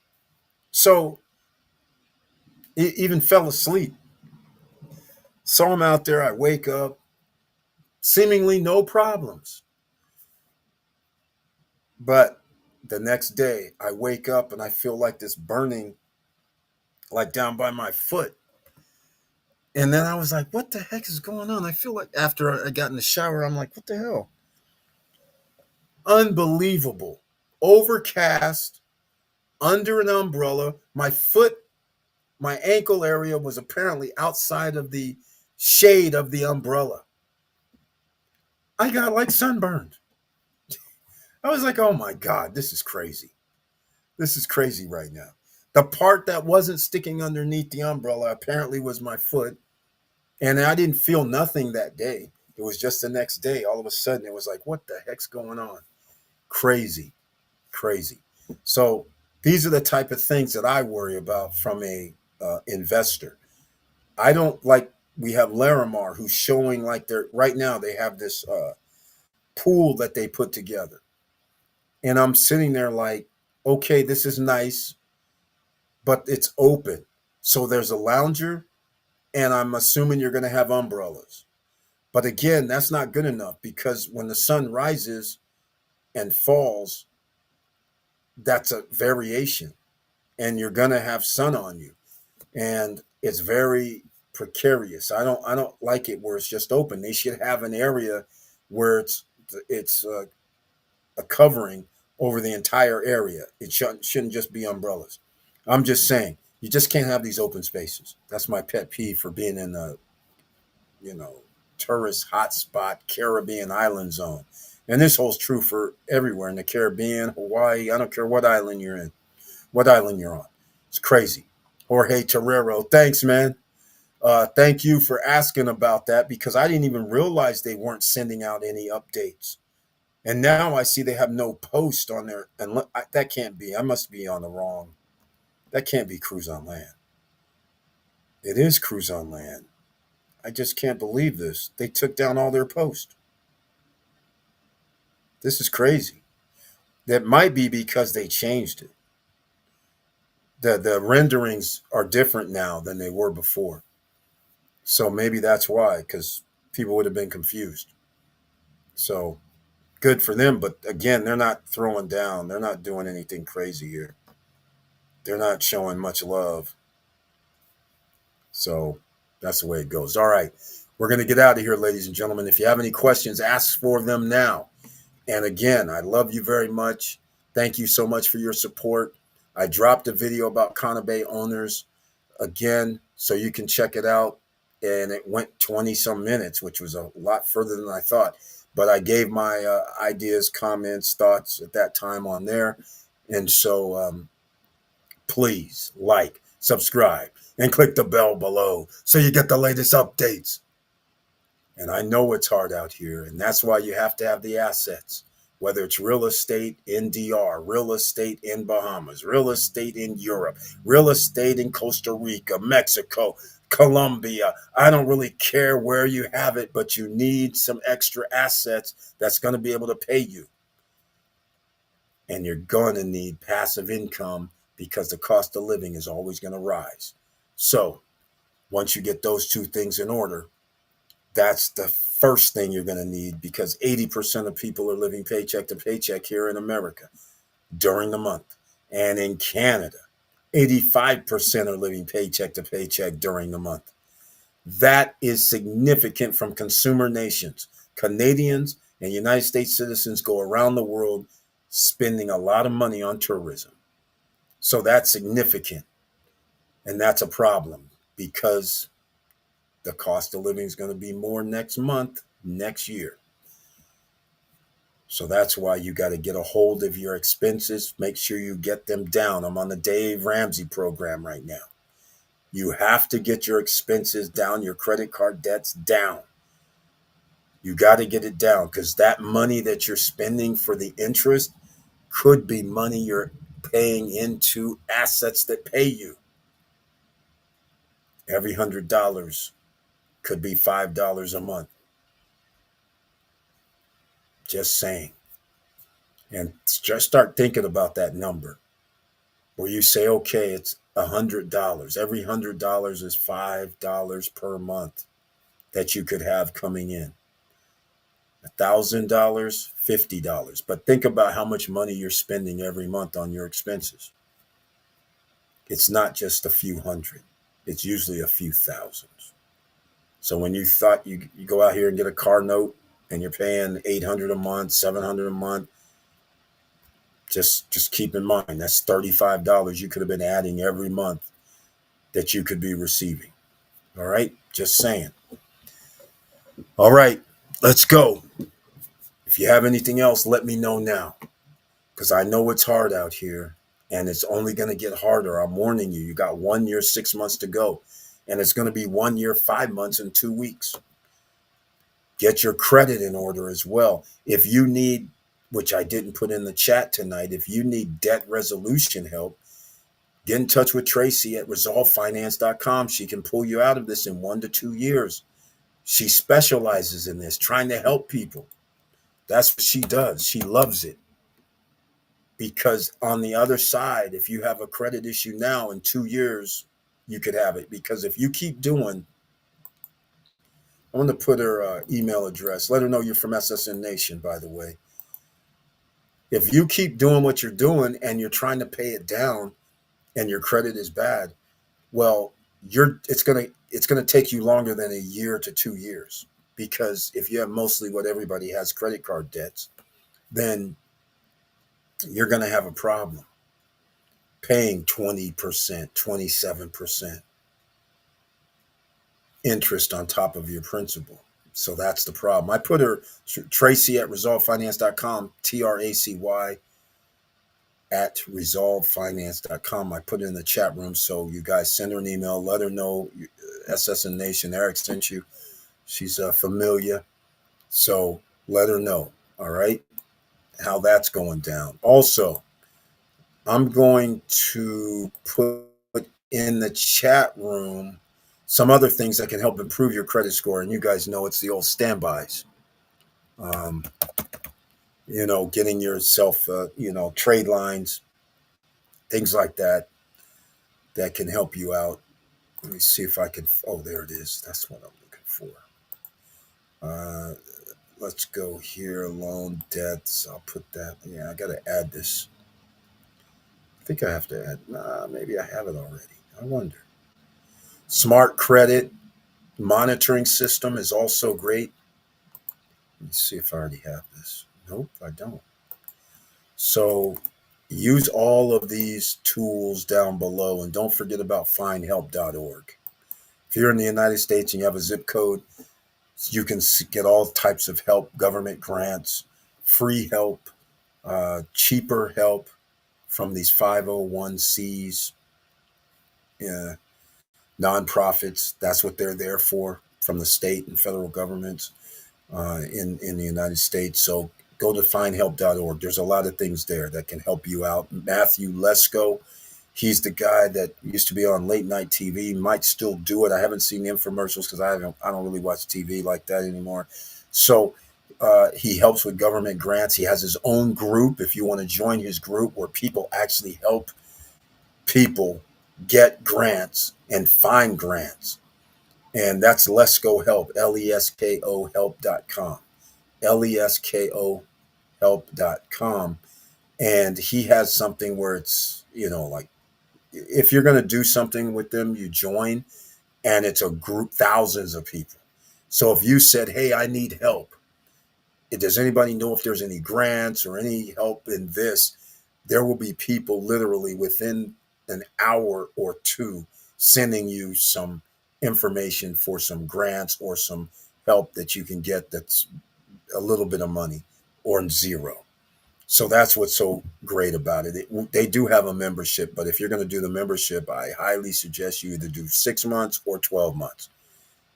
So even fell asleep. Saw him out there. I wake up, seemingly no problems. But the next day, I wake up and I feel like this burning, like down by my foot. And then I was like, what the heck is going on? I feel like after I got in the shower, I'm like, what the hell? Unbelievable. Overcast, under an umbrella. My foot, my ankle area was apparently outside of the shade of the umbrella. I got like sunburned. I was like, oh my God, this is crazy. This is crazy right now. The part that wasn't sticking underneath the umbrella apparently was my foot. And I didn't feel nothing that day. It was just the next day. All of a sudden, it was like, what the heck's going on? Crazy, crazy. So these are the type of things that I worry about from a investor. I don't like, we have Larimar who's showing like they're, right now they have this pool that they put together. And I'm sitting there like, okay, this is nice, but it's open. So there's a lounger, and I'm assuming you're going to have umbrellas. But again, that's not good enough because when the sun rises and falls, that's a variation, and you're going to have sun on you. And it's very precarious. I don't like it where it's just open. They should have an area where it's a covering over the entire area. It shouldn't just be umbrellas. I'm just saying, you just can't have these open spaces. That's my pet peeve for being in a, you know, tourist hotspot Caribbean island zone. And this holds true for everywhere in the Caribbean, Hawaii. I don't care what island you're in, what island you're on. It's crazy. Jorge Terrero, thanks, man. Thank you for asking about that because I didn't even realize they weren't sending out any updates. And now I see they have no post on there. And that can't be. I must be on the wrong. That can't be Cruise on Land. It is Cruise on Land. I just can't believe this. They took down all their posts. This is crazy. That might be because they changed it. The renderings are different now than they were before. So maybe that's why, because people would have been confused. So good for them. But again, they're not throwing down. They're not doing anything crazy here. They're not showing much love. So that's the way it goes. All right. We're going to get out of here, ladies and gentlemen. If you have any questions, ask for them now. And again, I love you very much. Thank you so much for your support. I dropped a video about Cana Bay owners again, so you can check it out. And it went 20 some minutes, which was a lot further than I thought. But I gave my ideas, comments, thoughts at that time on there. And so please like, subscribe, and click the bell below so you get the latest updates. And I know it's hard out here, and that's why you have to have the assets, whether it's real estate in DR, real estate in Bahamas, real estate in Europe, real estate in Costa Rica, Mexico, Colombia. I don't really care where you have it, but you need some extra assets that's going to be able to pay you. And you're going to need passive income because the cost of living is always going to rise. So once you get those two things in order, that's the first thing you're going to need because 80% of people are living paycheck to paycheck here in America during the month. And in Canada, 85% are living paycheck to paycheck during the month. That is significant from consumer nations. Canadians and United States citizens go around the world spending a lot of money on tourism. So that's significant. And that's a problem because the cost of living is going to be more next month, next year. So that's why you got to get a hold of your expenses. Make sure you get them down. I'm on the Dave Ramsey program right now. You have to get your expenses down, your credit card debts down. You got to get it down because that money that you're spending for the interest could be money you're paying into assets that pay you. Every $100 could be $5 a month. Just saying. And just start thinking about that number where you say, okay, it's $100. Every $100 is $5 per month that you could have coming in. $1,000, $50. But think about how much money you're spending every month on your expenses. It's not just a few hundred. It's usually a few thousands. So when you thought you go out here and get a car note and you're paying $800 a month, $700 a month, just keep in mind that's $35 you could have been adding every month that you could be receiving. All right, just saying. All right, let's go. If you have anything else, let me know now because I know it's hard out here and it's only going to get harder. I'm warning you. You got 1 year, 6 months to go, and it's going to be 1 year, 5 months, and 2 weeks. Get your credit in order as well. If you need, which I didn't put in the chat tonight, if you need debt resolution help, get in touch with Tracy at resolvefinance.com. She can pull you out of this in 1 to 2 years. She specializes in this, trying to help people. That's what she does. She loves it. Because on the other side, if you have a credit issue now, in 2 years, you could have it. Because if you keep doing, I want to put her email address. Let her know you're from SSN Nation, by the way. If you keep doing what you're doing and you're trying to pay it down and your credit is bad, well, it's gonna take you longer than a year to 2 years. Because if you have mostly what everybody has, credit card debts, then you're going to have a problem paying 20%, 27% interest on top of your principal. So that's the problem. I put her, Tracy at resolvefinance.com, TRACY at resolvefinance.com. I put it in the chat room. So you guys send her an email, let her know SSN Nation, Eric sent you. She's familiar. So let her know. All right. How that's going down. Also, I'm going to put in the chat room some other things that can help improve your credit score. And you guys know it's the old standbys. Um, getting yourself, trade lines, things like that, that can help you out. Let me see if I can. Oh, there it is. That's what I'm looking for. Uh, let's go here. Loan debts. I'll put that. Yeah, I got to add this. I think I have to add. Nah, maybe I have it already. I wonder. Smart credit monitoring system is also great. Let me see if I already have this. Nope, I don't. So use all of these tools down below, and don't forget about findhelp.org. If you're in the United States and you have a zip code, you can get all types of help, government grants, free help, cheaper help from these 501Cs, nonprofits. That's what they're there for, from the state and federal governments in the United States. So go to findhelp.org. There's a lot of things there that can help you out. Matthew Lesko, he's the guy that used to be on late night TV, might still do it. I haven't seen the infomercials because I don't really watch TV like that anymore. So he helps with government grants. He has his own group. If you want to join his group, where people actually help people get grants and find grants. And that's Lesko Help, Lesko help.com. Lesko help.com. And he has something where it's, like, if you're going to do something with them, you join, and it's a group, thousands of people. So if you said, hey, I need help, does anybody know if there's any grants or any help in this? There will be people literally within an hour or two sending you some information for some grants or some help that you can get that's a little bit of money or zero. So that's what's so great about it. They do have a membership, but if you're going to do the membership, I highly suggest you either do 6 months or 12 months,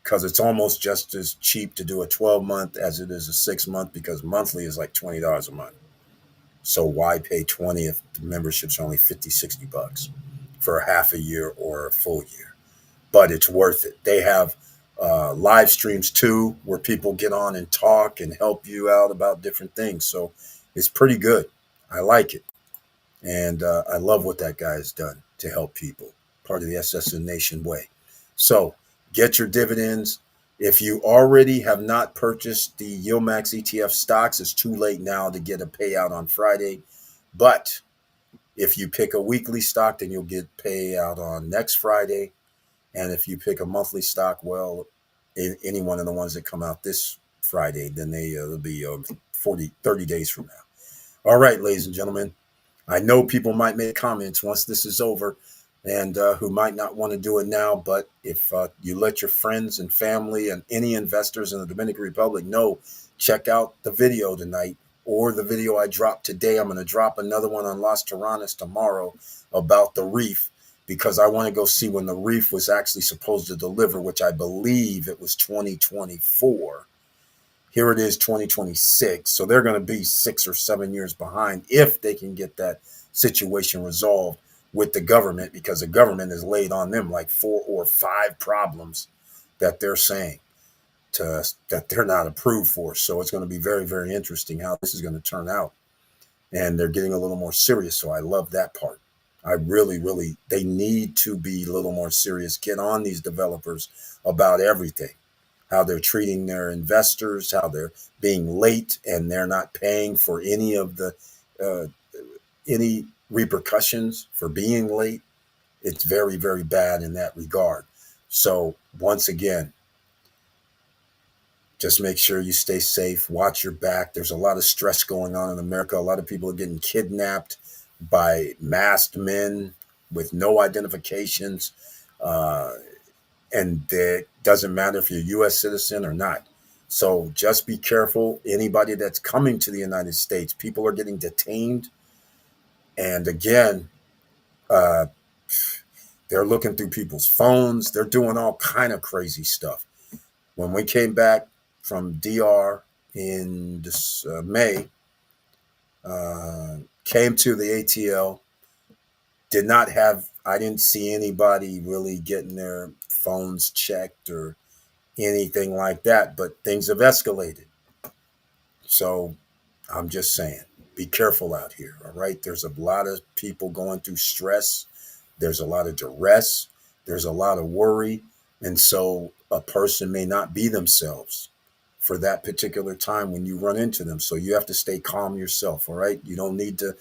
because it's almost just as cheap to do a 12-month as it is a 6-month, because monthly is like $20 a month. So why pay 20 if the membership's only 50, 60 bucks for a half a year or a full year? But it's worth it. They have live streams too, where people get on and talk and help you out about different things. So it's pretty good. I like it. And I love what that guy has done to help people. Part of the SSN Nation way. So get your dividends. If you already have not purchased the YieldMax ETF stocks, it's too late now to get a payout on Friday. But if you pick a weekly stock, then you'll get payout on next Friday. And if you pick a monthly stock, well, any one of the ones that come out this Friday, then they'll be 30 days from now. All right, ladies and gentlemen, I know people might make comments once this is over, and who might not want to do it now. But if you let your friends and family and any investors in the Dominican Republic know, check out the video tonight or the video I dropped today. I'm going to drop another one on Las Terrenas tomorrow about the reef, because I want to go see when the reef was actually supposed to deliver, which I believe it was 2024. Here it is, 2026. So they're going to be 6 or 7 years behind if they can get that situation resolved with the government, because the government has laid on them like 4 or 5 problems that they're saying to us that they're not approved for. So it's going to be very, very interesting how this is going to turn out. And they're getting a little more serious. So I love that part. I really, really, they need to be a little more serious. Get on these developers about everything, how they're treating their investors, how they're being late and they're not paying for any of the any repercussions for being late. It's very, very bad in that regard. So once again, just make sure you stay safe, watch your back. There's a lot of stress going on in America. A lot of people are getting kidnapped by masked men with no identifications. And it doesn't matter if you're a U.S. citizen or not. So just be careful. Anybody that's coming to the United States, people are getting detained. And again, uh, they're looking through people's phones. They're doing all kind of crazy stuff. When we came back from DR in this May, came to the ATL, I didn't see anybody really getting their phones checked or anything like that, but things have escalated. So I'm just saying, be careful out here. All right. There's a lot of people going through stress. There's a lot of duress. There's a lot of worry. And so a person may not be themselves for that particular time when you run into them. So you have to stay calm yourself. All right. You don't need to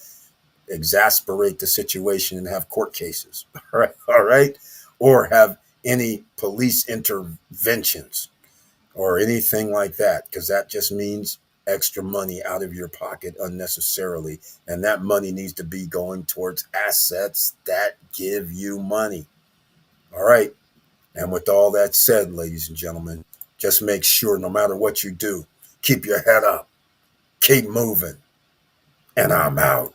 exasperate the situation and have court cases. All right. All right. Or have any police interventions or anything like that, because that just means extra money out of your pocket unnecessarily. And that money needs to be going towards assets that give you money. All right. And with all that said, ladies and gentlemen, just make sure no matter what you do, keep your head up, keep moving, and I'm out.